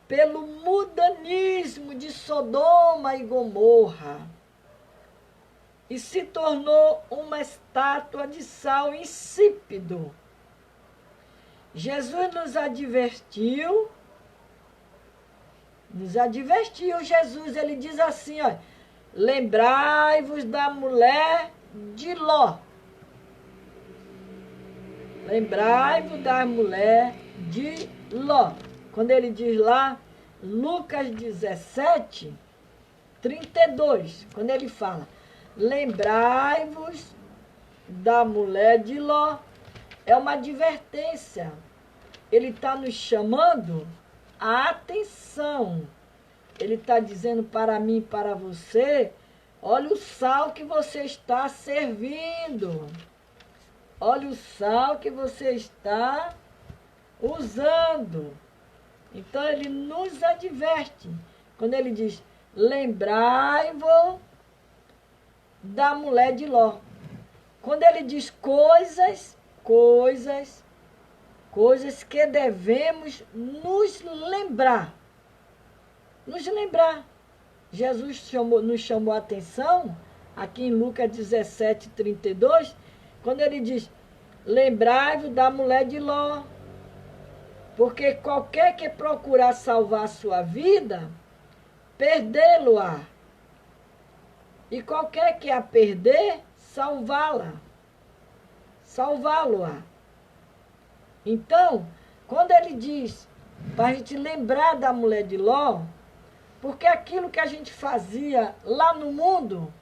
pelo mudanismo de Sodoma e Gomorra e se tornou uma estátua de sal insípido. Jesus nos advertiu, Jesus, ele diz assim, ó, lembrai-vos da mulher de Ló. Lembrai-vos da mulher de Ló. Quando ele diz lá, Lucas 17, 32, quando ele fala, lembrai-vos da mulher de Ló, é uma advertência. Ele está nos chamando a atenção. Ele está dizendo para mim e para você, olha o sal que você está servindo. Olha o sal que você está usando. Então ele nos adverte. Quando ele diz, lembrai-vos da mulher de Ló. Quando ele diz coisas que devemos nos lembrar. Nos lembrar. Jesus nos chamou a atenção, aqui em Lucas 17, 32, quando ele diz, lembrai-vos da mulher de Ló, porque qualquer que procurar salvar a sua vida, perdê-lo-á. E qualquer que a perder, salvá-la. Salvá-lo-á. Então, quando ele diz, para a gente lembrar da mulher de Ló, porque aquilo que a gente fazia lá no mundo,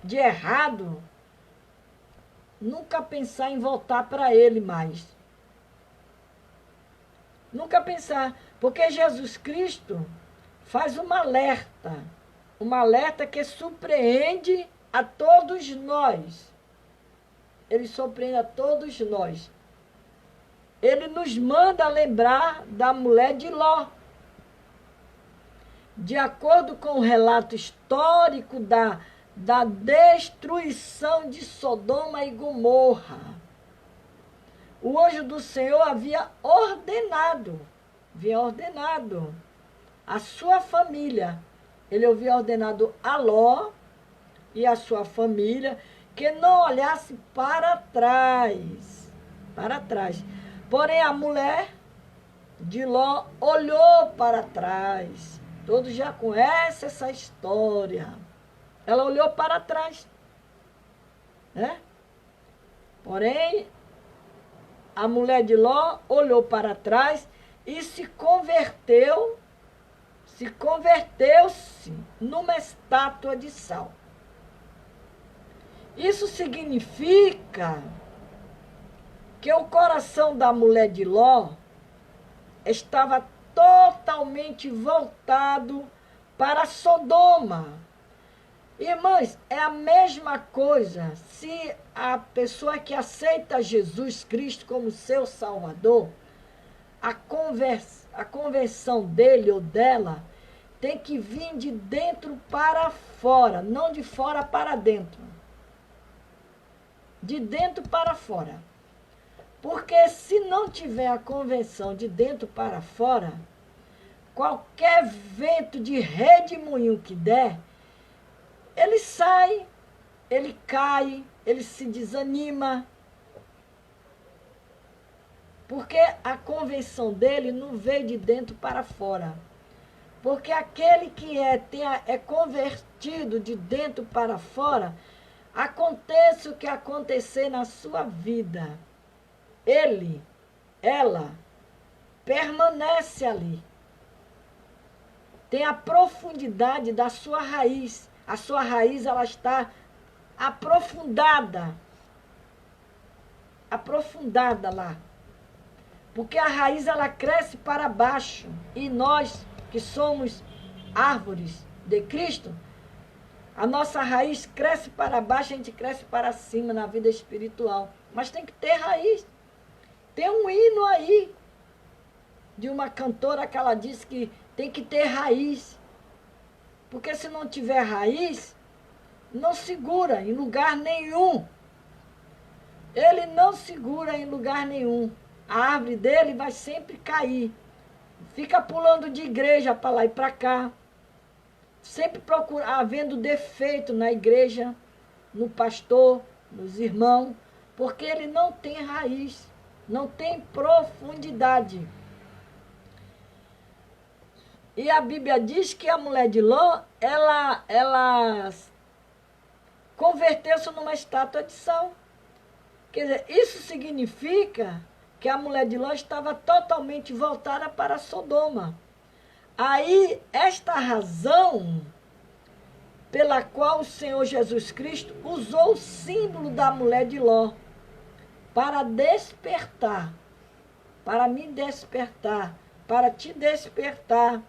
de errado, nunca pensar em voltar para ele mais. Nunca pensar. Porque Jesus Cristo faz um alerta que surpreende a todos nós. Ele surpreende a todos nós. Ele nos manda lembrar da mulher de Ló. De acordo com o relato histórico da destruição de Sodoma e Gomorra, o anjo do Senhor havia ordenado a sua família. Ele havia ordenado a Ló e a sua família que não olhasse para trás. Porém, a mulher de Ló olhou para trás. Todos já conhecem essa história. Ela olhou para trás. Né? Porém, a mulher de Ló olhou para trás e se converteu-se numa estátua de sal. Isso significa que o coração da mulher de Ló estava totalmente voltado para Sodoma. Irmãs, é a mesma coisa se a pessoa que aceita Jesus Cristo como seu Salvador, a conversão dele ou dela tem que vir de dentro para fora, não de fora para dentro. De dentro para fora. Porque se não tiver a conversão de dentro para fora, qualquer vento de redemoinho que der, ele sai, ele cai, ele se desanima. Porque a conversão dele não veio de dentro para fora. Porque aquele que é convertido de dentro para fora, aconteça o que acontecer na sua vida, ela permanece ali. Tem a profundidade da sua raiz. A sua raiz, ela está aprofundada lá. Porque a raiz, ela cresce para baixo. E nós, que somos árvores de Cristo, A nossa raiz cresce para baixo, a gente cresce para cima na vida espiritual. Mas tem que ter raiz. Tem um hino aí de uma cantora que ela disse que tem que ter raiz. Porque se não tiver raiz, não segura em lugar nenhum. Ele não segura em lugar nenhum. A árvore dele vai sempre cair. Fica pulando de igreja para lá e para cá. Sempre havendo defeito na igreja, no pastor, nos irmãos, porque ele não tem raiz, não tem profundidade. E a Bíblia diz que a mulher de Ló, ela converteu-se numa estátua de sal. Quer dizer, isso significa que a mulher de Ló estava totalmente voltada para Sodoma. Aí, esta razão pela qual o Senhor Jesus Cristo usou o símbolo da mulher de Ló para despertar, para me despertar, para te despertar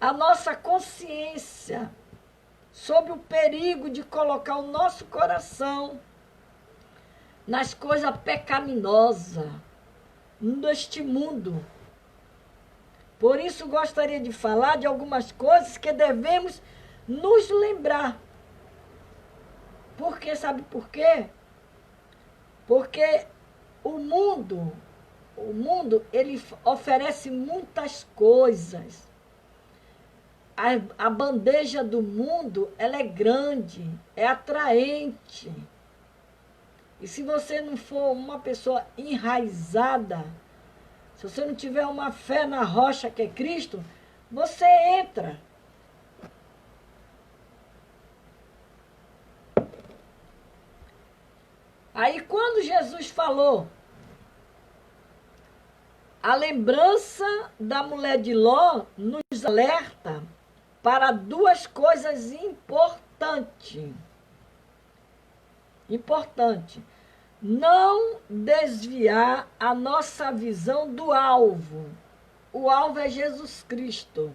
a nossa consciência sobre o perigo de colocar o nosso coração nas coisas pecaminosas deste mundo. Por isso, gostaria de falar de algumas coisas que devemos nos lembrar. Porque, sabe por quê? Porque o mundo, ele oferece muitas coisas. A bandeja do mundo, ela é grande, é atraente. E se você não for uma pessoa enraizada, se você não tiver uma fé na rocha que é Cristo, você entra. Aí quando Jesus falou a lembrança da mulher de Ló nos alerta para duas coisas importantes. Não desviar a nossa visão do alvo. O alvo é Jesus Cristo.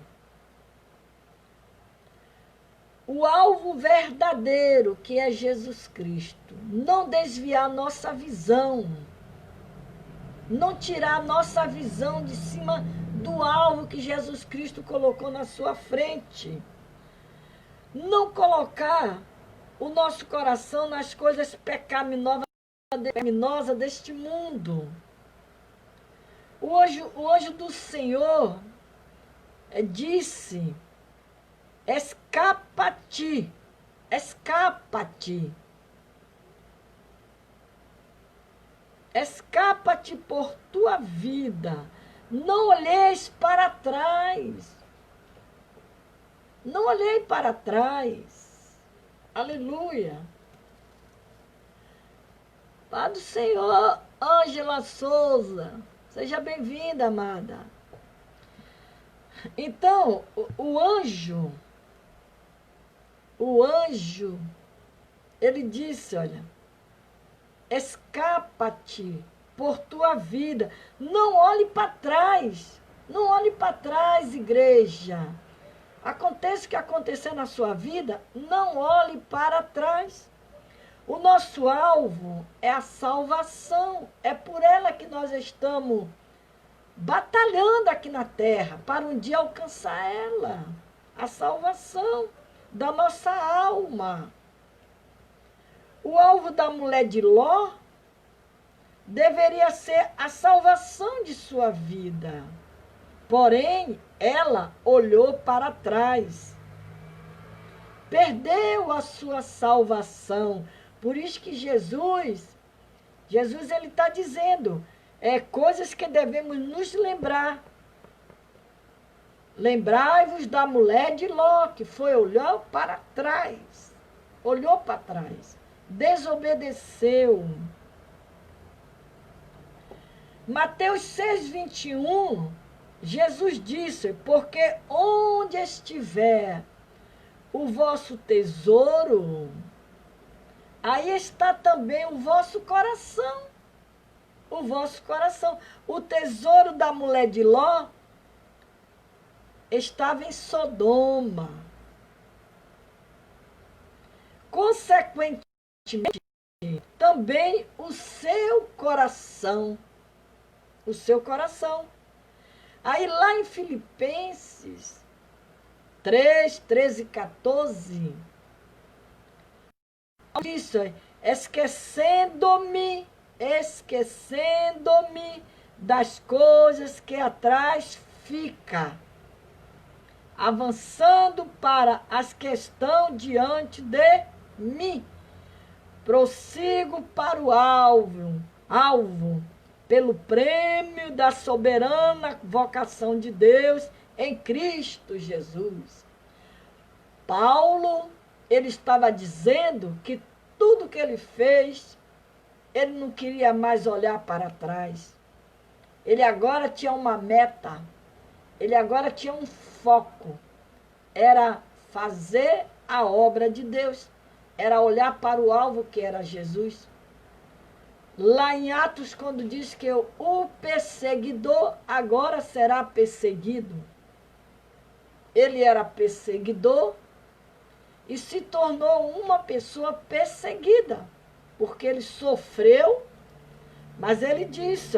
O alvo verdadeiro, que é Jesus Cristo. Não desviar a nossa visão. Não tirar a nossa visão de cima do alvo que Jesus Cristo colocou na sua frente. Não colocar o nosso coração nas coisas pecaminosas deste mundo. O anjo do Senhor disse: escapa-te, escapa-te. Escapa-te por tua vida. Não olheis para trás. Não olhei para trás. Aleluia. Pai do Senhor, Ângela Souza. Seja bem-vinda, amada. Então, o anjo, ele disse, olha, escapa-te por tua vida. Não olhe para trás. Não olhe para trás, igreja. Aconteça o que acontecer na sua vida, não olhe para trás. O nosso alvo é a salvação. É por ela que nós estamos batalhando aqui na terra, para um dia alcançar ela. A salvação da nossa alma. O alvo da mulher de Ló deveria ser a salvação de sua vida. Porém, ela olhou para trás. Perdeu a sua salvação. Por isso que Jesus ele está dizendo, coisas que devemos nos lembrar. Lembrai-vos da mulher de Ló, que olhou para trás. Olhou para trás. Desobedeceu. Mateus 6:21, Jesus disse, porque onde estiver o vosso tesouro, aí está também o vosso coração. O vosso coração. O tesouro da mulher de Ló estava em Sodoma. consequentemente, também o seu coração. O seu coração. Aí lá em Filipenses 3, 13 e 14, diz, esquecendo-me das coisas que atrás fica, avançando para as que estão diante de mim. Prossigo para o alvo, pelo prêmio da soberana vocação de Deus em Cristo Jesus. Paulo, ele estava dizendo que tudo que ele fez, ele não queria mais olhar para trás. Ele agora tinha uma meta, ele agora tinha um foco, era fazer a obra de Deus, era olhar para o alvo que era Jesus. Lá em Atos, quando diz que o perseguidor agora será perseguido, ele era perseguidor e se tornou uma pessoa perseguida, porque ele sofreu, mas ele disse,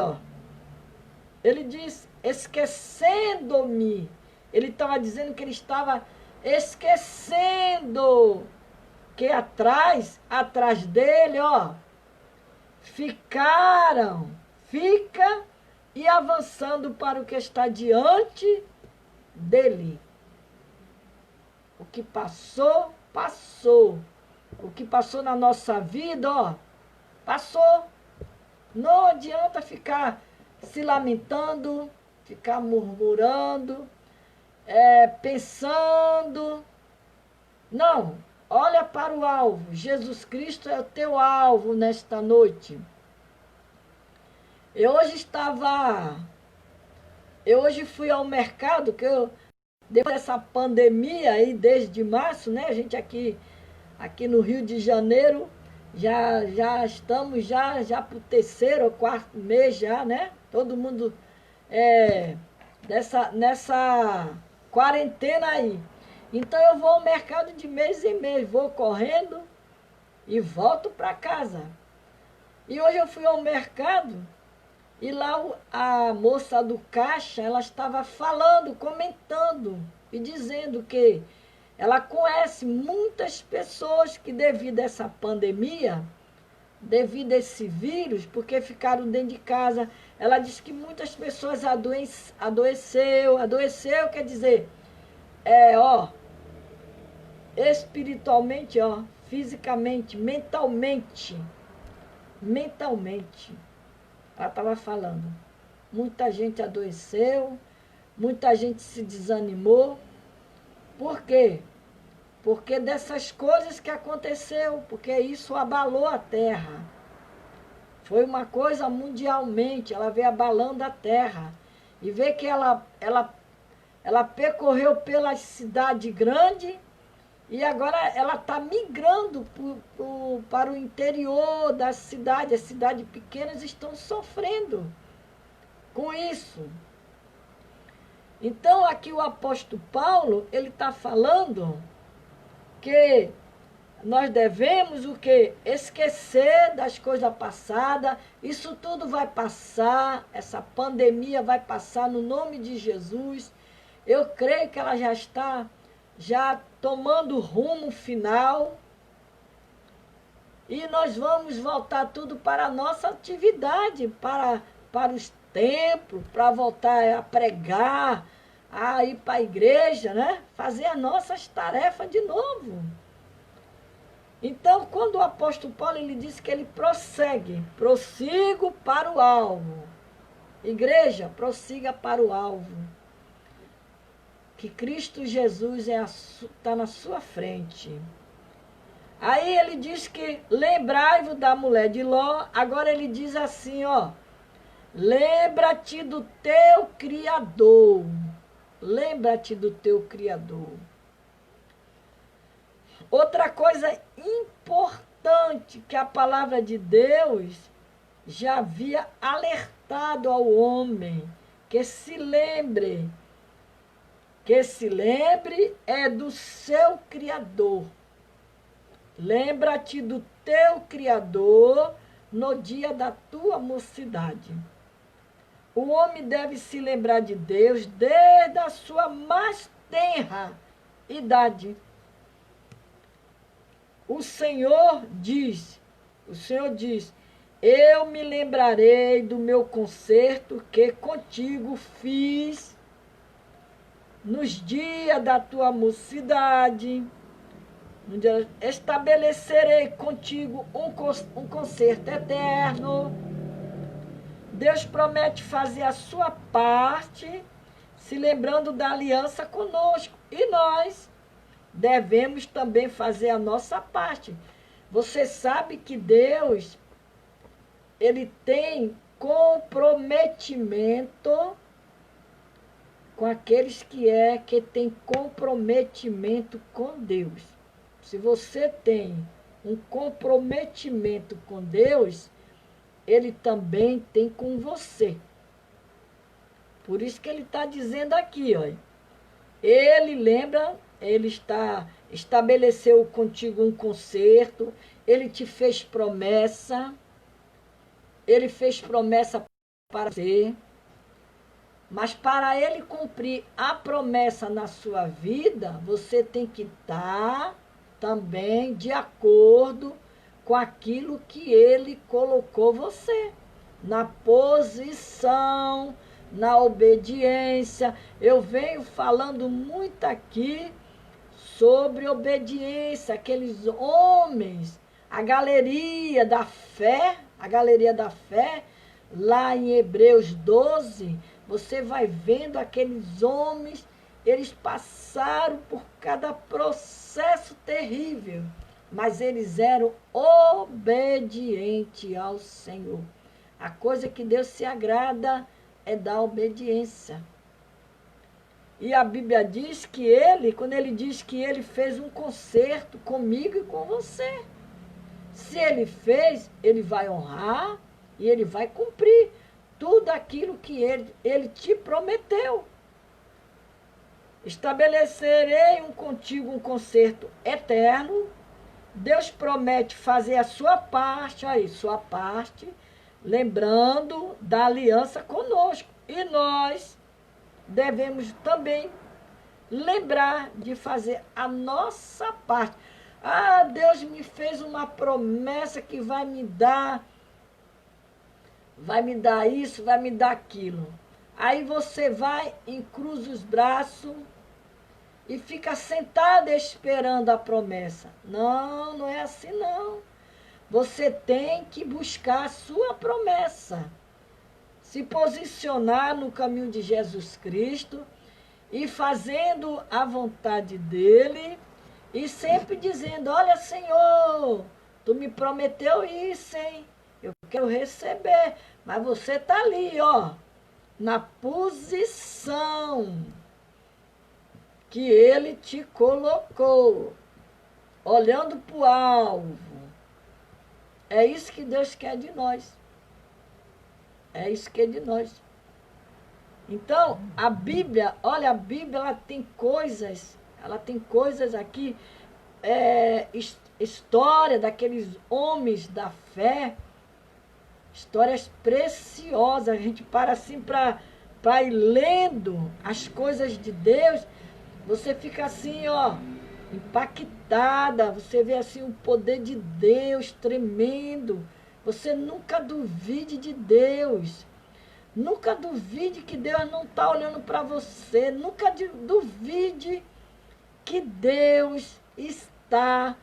ele diz, esquecendo-me. Ele estava dizendo que ele estava esquecendo que atrás dele, fica e avançando para o que está diante dele. O que passou, passou. O que passou na nossa vida, passou. Não adianta ficar se lamentando, ficar murmurando, pensando. Não, olha para o alvo. Jesus Cristo é o teu alvo nesta noite. Eu hoje fui ao mercado, depois dessa pandemia aí, desde março, né? A gente aqui no Rio de Janeiro, já estamos já para o 3º ou 4º mês já, né? Todo mundo nessa quarentena aí. Então eu vou ao mercado de mês em mês, vou correndo e volto para casa. E hoje eu fui ao mercado e lá a moça do caixa, ela estava falando, comentando e dizendo que ela conhece muitas pessoas que devido a essa pandemia, devido a esse vírus, porque ficaram dentro de casa, ela disse que muitas pessoas adoeceu quer dizer, espiritualmente, fisicamente, mentalmente, ela estava falando, muita gente adoeceu, muita gente se desanimou. Por quê? Porque dessas coisas que aconteceu, porque isso abalou a terra. Foi uma coisa mundialmente, ela veio abalando a terra. E vê que ela percorreu pela cidade grande e agora ela está migrando para o interior da cidade. As cidades pequenas estão sofrendo com isso. Então, aqui o apóstolo Paulo, ele está falando que nós devemos o quê? Esquecer das coisas passadas. Isso tudo vai passar, essa pandemia vai passar no nome de Jesus. Eu creio que ela já está tomando rumo final. E nós vamos voltar tudo para a nossa atividade, para os templos, para voltar a pregar, a ir para a igreja, né? Fazer as nossas tarefas de novo. Então, quando o apóstolo Paulo ele disse que ele prossigo para o alvo. Igreja, prossiga para o alvo. Que Cristo Jesus está na sua frente. Aí ele diz que lembrai-vos da mulher de Ló. Agora ele diz assim, lembra-te do teu Criador. Lembra-te do teu Criador. Outra coisa importante que a palavra de Deus já havia alertado ao homem, que se lembre é do seu Criador. Lembra-te do teu Criador no dia da tua mocidade. O homem deve se lembrar de Deus desde a sua mais tenra idade. O Senhor diz, eu me lembrarei do meu concerto que contigo fiz nos dias da tua mocidade. Estabelecerei contigo um concerto eterno. Deus promete fazer a sua parte, se lembrando da aliança conosco. E nós devemos também fazer a nossa parte. Você sabe que Deus, ele tem comprometimento com aqueles que tem comprometimento com Deus. Se você tem um comprometimento com Deus, ele também tem com você. Por isso que ele está dizendo aqui, ó. Ele lembra, estabeleceu contigo um concerto, ele te fez promessa, ele fez promessa para você, mas para ele cumprir a promessa na sua vida, você tem que estar também de acordo com aquilo que ele colocou você, na posição, na obediência. Eu venho falando muito aqui sobre obediência, aqueles homens, a galeria da fé, lá em Hebreus 12, você vai vendo aqueles homens, eles passaram por cada processo terrível, mas eles eram obedientes ao Senhor. A coisa que Deus se agrada é da obediência. E a Bíblia diz que ele, quando ele diz que ele fez um concerto comigo e com você. Se ele fez, ele vai honrar e ele vai cumprir tudo aquilo que ele te prometeu. Estabelecerei contigo um concerto eterno. Deus promete fazer a sua parte, lembrando da aliança conosco. E nós devemos também lembrar de fazer a nossa parte. Ah, Deus me fez uma promessa que vai me dar isso, vai me dar aquilo. Aí você vai, encruza os braços e fica sentada esperando a promessa. Não, não é assim não. Você tem que buscar a sua promessa. Se posicionar no caminho de Jesus Cristo e fazendo a vontade dele e sempre dizendo, olha Senhor, tu me prometeu isso, hein? Eu quero receber, mas você está ali, ó, na posição que ele te colocou, olhando para o alvo. É isso que Deus quer de nós. É isso que é de nós. Então, a Bíblia, olha, a Bíblia, ela tem coisas aqui, história daqueles homens da fé, histórias preciosas. A gente para assim para ir lendo as coisas de Deus, você fica assim, ó, impactada, você vê assim o poder de Deus tremendo. Você nunca duvide de Deus. Nunca duvide que Deus não está olhando para você. Nunca duvide que Deus está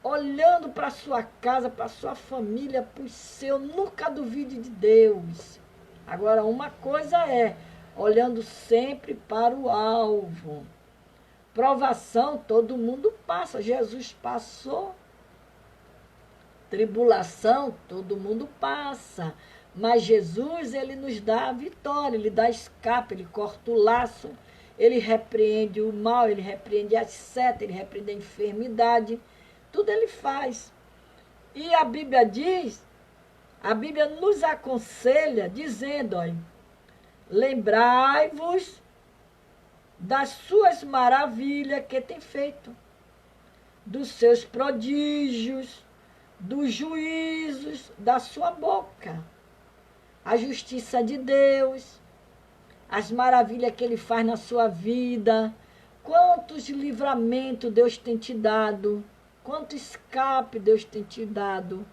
olhando para a sua casa, para a sua família, para o seu. Nunca duvide de Deus. Agora, uma coisa olhando sempre para o alvo. Provação, todo mundo passa. Jesus passou. Tribulação, todo mundo passa. Mas Jesus, ele nos dá a vitória, ele dá escape, ele corta o laço, ele repreende o mal, ele repreende as setas, ele repreende a enfermidade. Tudo ele faz. E a Bíblia diz, a Bíblia nos aconselha dizendo, olha, lembrai-vos das suas maravilhas que tem feito. dos seus prodígios, dos juízos da sua boca, a justiça de Deus, as maravilhas que Ele faz na sua vida, quantos livramentos Deus tem te dado, quanto escape Deus tem te dado,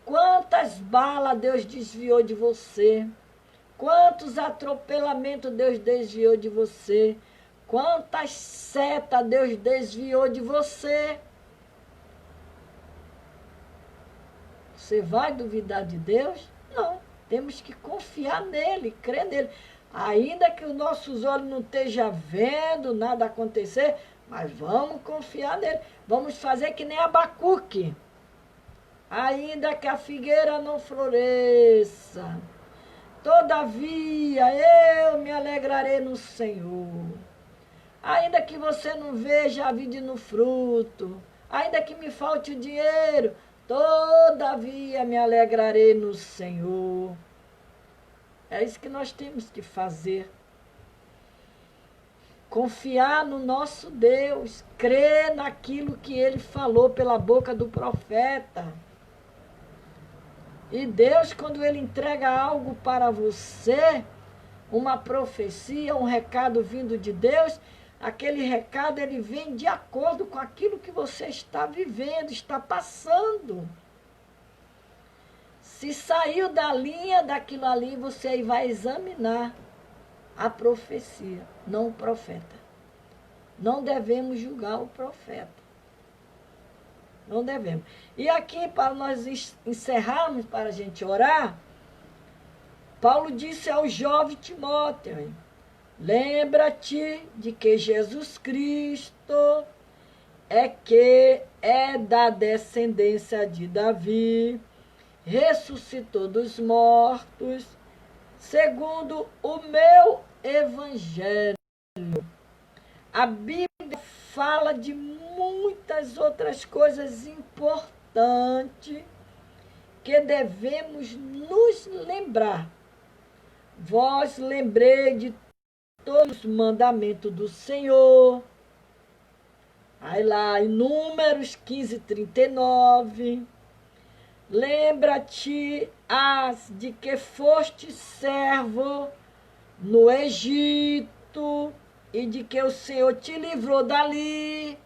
quantas balas Deus desviou de você, quantos atropelamentos Deus desviou de você, quantas setas Deus desviou de você. Você vai duvidar de Deus? Não. Temos que confiar nele, crer nele. Ainda que os nossos olhos não estejam vendo nada acontecer, mas vamos confiar nele. Vamos fazer que nem Abacuque. Ainda que a figueira não floresça, todavia eu me alegrarei no Senhor. Ainda que você não veja a vida no fruto, ainda que me falte o dinheiro, todavia me alegrarei no Senhor. É isso que nós temos que fazer. Confiar no nosso Deus, crer naquilo que Ele falou pela boca do profeta. E Deus, quando Ele entrega algo para você, uma profecia, um recado vindo de Deus, aquele recado ele vem de acordo com aquilo que você está vivendo, está passando. Se saiu da linha daquilo ali, você aí vai examinar a profecia, não o profeta. Não devemos julgar o profeta. Não devemos. E aqui, para nós encerrarmos, para a gente orar, Paulo disse ao jovem Timóteo: lembra-te de que Jesus Cristo é da descendência de Davi, ressuscitou dos mortos, segundo o meu evangelho. A Bíblia fala de muitas outras coisas importantes que devemos nos lembrar. Vós lembrei de todos os mandamentos do Senhor. Aí lá em Números 15:39. Lembra-te de que foste servo no Egito e de que o Senhor te livrou dali.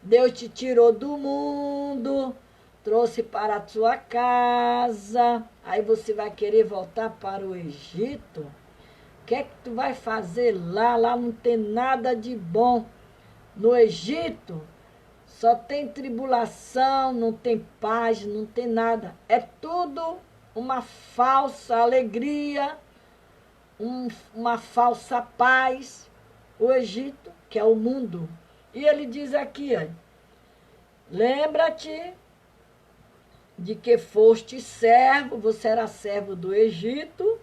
Deus te tirou do mundo, trouxe para a sua casa. Aí você vai querer voltar para o Egito? O que é que tu vai fazer lá? Lá não tem nada de bom. No Egito só tem tribulação, não tem paz, não tem nada. É tudo uma falsa alegria, uma falsa paz. O Egito, que é o mundo. E ele diz aqui, ó, lembra-te de que foste servo, você era servo do Egito,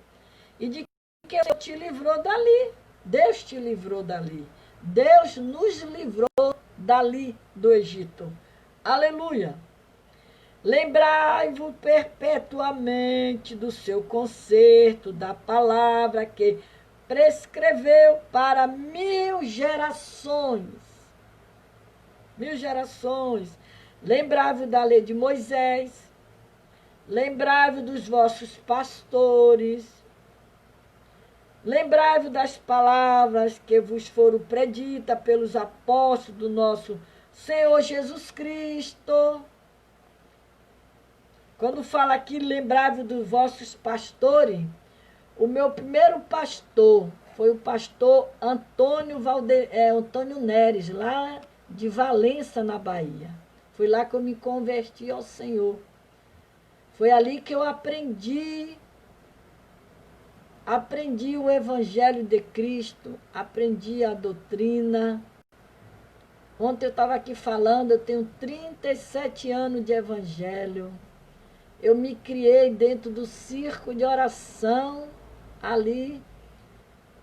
e de que Deus te livrou dali. Deus te livrou dali. Deus nos livrou dali do Egito. Aleluia! Lembrai-vos perpetuamente do seu concerto, da palavra que prescreveu para 1000 gerações. 1000 gerações. Lembrai-vos da lei de Moisés. Lembrai-vos dos vossos pastores. Lembrai-vos das palavras que vos foram preditas pelos apóstolos do nosso Senhor Jesus Cristo. Quando fala aqui, lembrai-vos dos vossos pastores, o meu primeiro pastor foi o pastor Antônio Neres, lá de Valença, na Bahia. Foi lá que eu me converti ao Senhor. Foi ali que eu aprendi o Evangelho de Cristo, aprendi a doutrina. Ontem eu estava aqui falando, eu tenho 37 anos de Evangelho. Eu me criei dentro do círculo de oração, ali,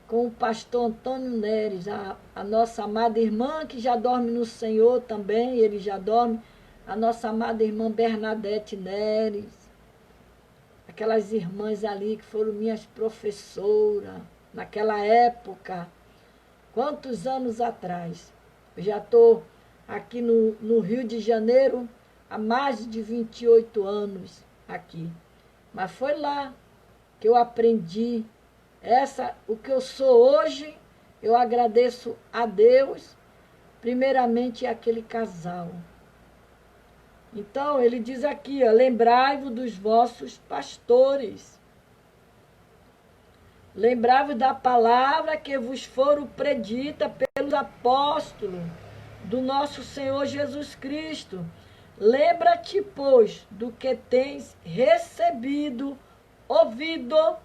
com o pastor Antônio Neres, a nossa amada irmã, que já dorme no Senhor também, ele já dorme, a nossa amada irmã Bernadette Neres, aquelas irmãs ali que foram minhas professoras, naquela época, quantos anos atrás? Eu já estou aqui no Rio de Janeiro, há mais de 28 anos aqui. Mas foi lá que eu aprendi o que eu sou hoje. Eu agradeço a Deus, primeiramente aquele casal. Então, ele diz aqui, ó, lembrai-vos dos vossos pastores. Lembrai-vos da palavra que vos foram predita pelos apóstolos do nosso Senhor Jesus Cristo. Lembra-te, pois, do que tens recebido, ouvido,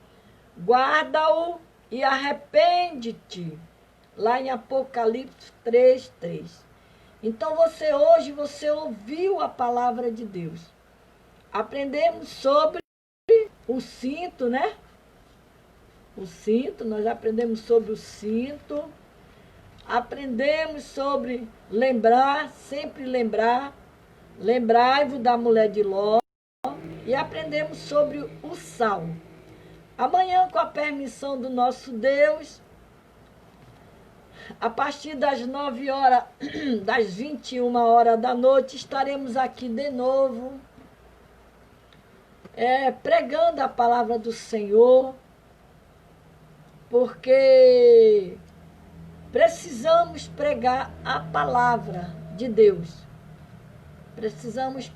guarda-o e arrepende-te. Lá em Apocalipse 3:3. Então hoje você ouviu a palavra de Deus. Aprendemos sobre o cinto, né? O cinto, nós aprendemos sobre o cinto. Aprendemos sobre lembrar, sempre lembrar. Lembrai-vos da mulher de Ló. E aprendemos sobre o sal. Amanhã, com a permissão do nosso Deus, a partir das 9 horas, das 21 horas da noite, estaremos aqui de novo, pregando a palavra do Senhor, porque precisamos pregar a palavra de Deus. Precisamos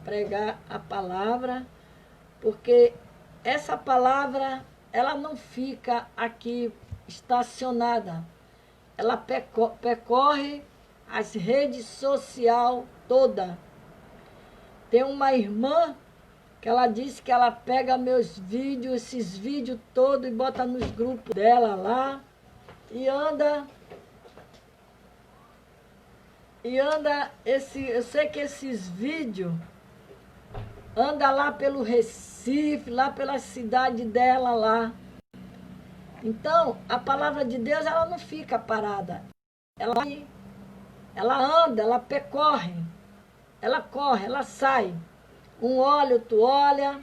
pregar a palavra, porque essa palavra, ela não fica aqui estacionada. Ela percorre as redes sociais todas. Tem uma irmã que ela disse que ela pega meus vídeos, esses vídeos todos, e bota nos grupos dela lá, e anda, eu sei que esses vídeos anda lá pelo Recife, lá pela cidade dela lá. Então, a palavra de Deus, ela não fica parada. Ela anda, ela percorre, ela corre, ela sai. Um olha, outro olha.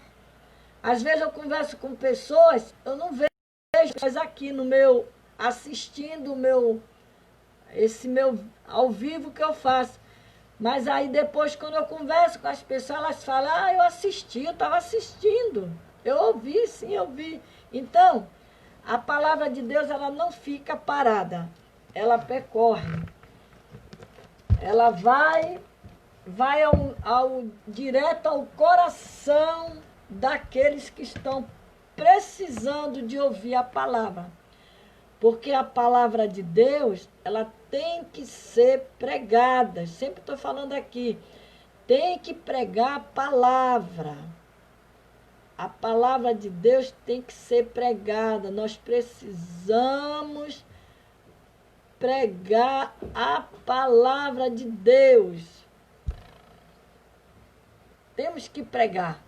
Às vezes eu converso com pessoas, eu não vejo pessoas aqui no meu, assistindo esse meu ao vivo que eu faço. Mas aí depois, quando eu converso com as pessoas, elas falam, eu assisti, eu estava assistindo. Eu ouvi, sim, eu vi. Então, a palavra de Deus, ela não fica parada. Ela percorre. Ela vai direto ao coração daqueles que estão precisando de ouvir a palavra. Porque a palavra de Deus, ela tem que ser pregada. Sempre estou falando aqui. Tem que pregar a palavra. A palavra de Deus tem que ser pregada. Nós precisamos pregar a palavra de Deus. Temos que pregar.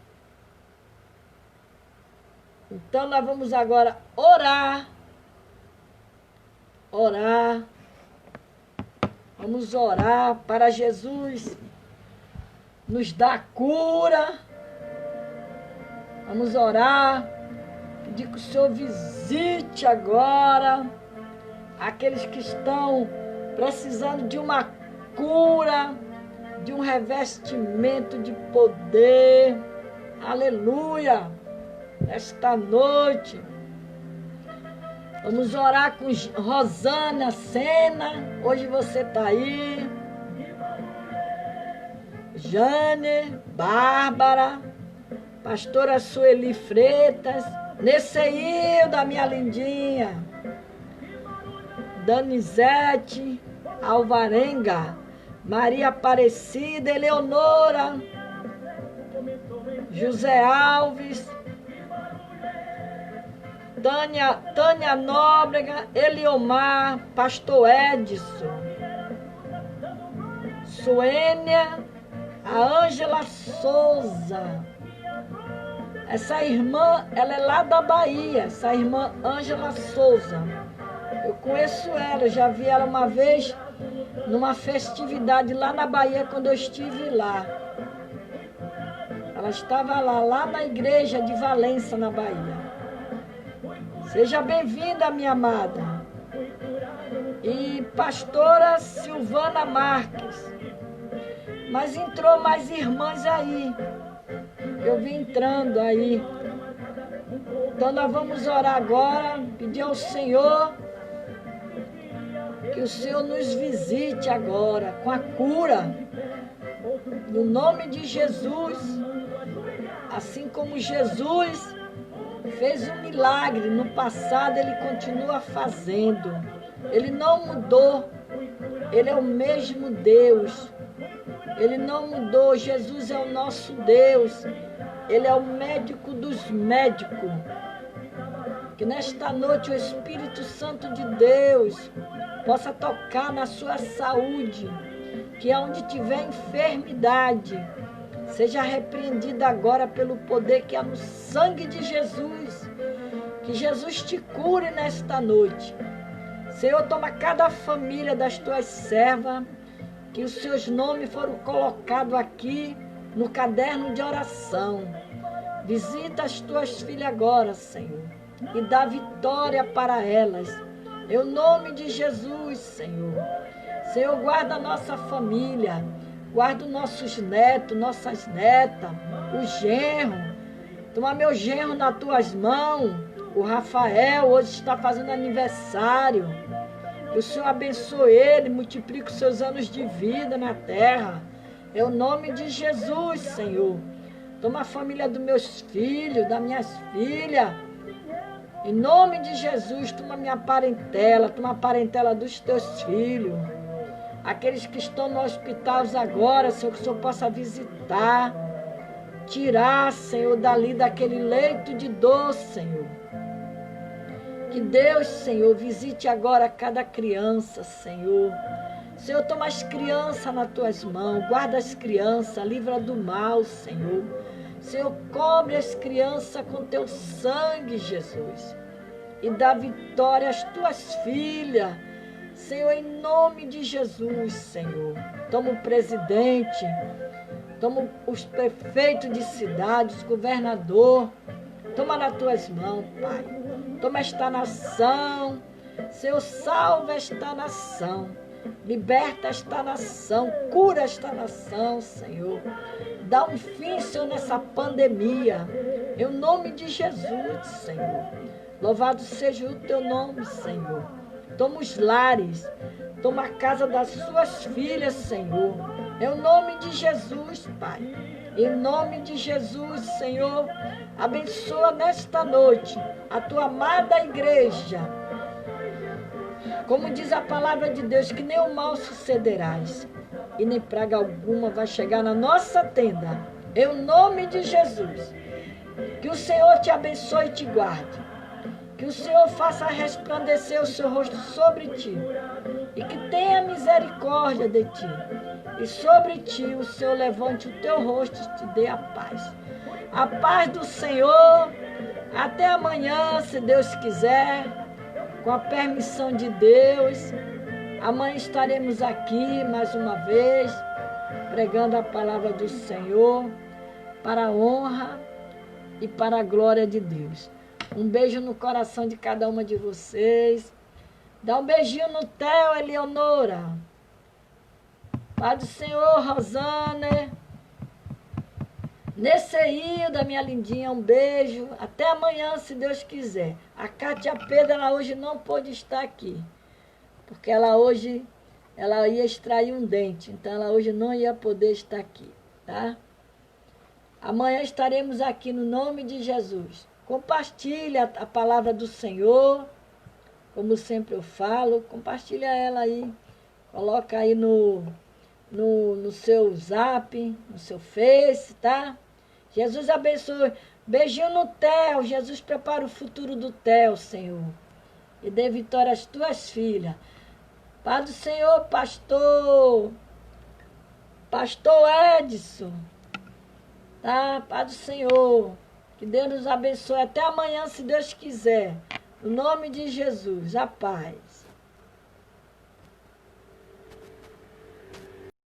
Então, nós vamos agora orar. Vamos orar para Jesus nos dar cura. Vamos orar, pedir que o Senhor visite agora aqueles que estão precisando de uma cura, de um revestimento de poder. Aleluia! Esta noite, vamos orar com Rosana Sena. Hoje você está aí. Jane, Bárbara, pastora Sueli Freitas, Nesseilda, minha lindinha, Danizete, Alvarenga, Maria Aparecida, Eleonora, José Alves, Tânia Nóbrega, Eliomar, pastor Edson, Suênia, a Ângela Souza. Essa irmã, ela é lá da Bahia, essa irmã Ângela Souza. Eu conheço ela, eu já vi ela uma vez numa festividade lá na Bahia, quando eu estive lá. Ela estava lá na igreja de Valença, na Bahia. Seja bem-vinda, minha amada. E pastora Silvana Marques. Mas entrou mais irmãs aí. Eu vi entrando aí. Então nós vamos orar agora, pedir ao Senhor que o Senhor nos visite agora com a cura. No nome de Jesus. Assim como Jesus fez um milagre no passado, Ele continua fazendo. Ele não mudou. Ele é o mesmo Deus. Ele não mudou. Jesus é o nosso Deus. Ele é o médico dos médicos. Que nesta noite o Espírito Santo de Deus possa tocar na sua saúde. Que onde tiver enfermidade, seja repreendida agora pelo poder que há no sangue de Jesus. Que Jesus te cure nesta noite. Senhor, toma cada família das tuas servas, que os seus nomes foram colocados aqui no caderno de oração. Visita as tuas filhas agora, Senhor, e dá vitória para elas. Em nome de Jesus, Senhor. Senhor, guarda a nossa família, guarda os nossos netos, nossas netas, o genro. Toma meu genro nas tuas mãos. O Rafael hoje está fazendo aniversário. Que o Senhor abençoe ele, multiplique os seus anos de vida na terra. Em nome de Jesus, Senhor. Toma a família dos meus filhos, das minhas filhas. Em nome de Jesus, toma minha parentela, toma a parentela dos teus filhos. Aqueles que estão no hospital agora, Senhor, que o Senhor possa visitar. Tirar, Senhor, dali daquele leito de dor, Senhor. Que Deus, Senhor, visite agora cada criança, Senhor. Senhor, toma as crianças nas tuas mãos, guarda as crianças, livra do mal, Senhor. Senhor, cobre as crianças com teu sangue, Jesus. E dá vitória às tuas filhas. Senhor, em nome de Jesus, Senhor. Toma o presidente, toma os prefeitos de cidades, governador. Toma nas tuas mãos, Pai. Toma esta nação. Senhor, salva esta nação. Liberta esta nação. Cura esta nação, Senhor. Dá um fim, Senhor, nessa pandemia. Em nome de Jesus, Senhor. Louvado seja o teu nome, Senhor. Toma os lares. Toma a casa das suas filhas, Senhor. Em nome de Jesus, Pai. Em nome de Jesus, Senhor. Abençoa nesta noite a tua amada igreja. Como diz a palavra de Deus, que nem o mal sucederás e nem praga alguma vai chegar na nossa tenda. Em nome de Jesus. Que o Senhor te abençoe e te guarde. Que o Senhor faça resplandecer o seu rosto sobre ti. E que tenha misericórdia de ti. E sobre ti o Senhor levante o teu rosto e te dê a paz. A paz do Senhor. Até amanhã, se Deus quiser. Com a permissão de Deus. Amanhã estaremos aqui mais uma vez. Pregando a palavra do Senhor. Para a honra e para a glória de Deus. Um beijo no coração de cada uma de vocês. Dá um beijinho no Theo, Eleonora. Pai do Senhor, Rosane. Neceilda, minha lindinha, um beijo. Até amanhã, se Deus quiser. A Cátia Pedro, ela hoje não pôde estar aqui. Porque ela hoje, ela ia extrair um dente. Então, ela hoje não ia poder estar aqui, tá? Amanhã estaremos aqui no nome de Jesus. Compartilha a palavra do Senhor, como sempre eu falo, compartilha ela aí, coloca aí no seu zap, no seu face, tá? Jesus abençoe. Beijinho no Theo, Jesus prepara o futuro do Theo, Senhor. E dê vitória às tuas filhas. Pai do Senhor, pastor Edson, tá? Pai do Senhor. Que Deus nos abençoe. Até amanhã, se Deus quiser. No nome de Jesus, a paz.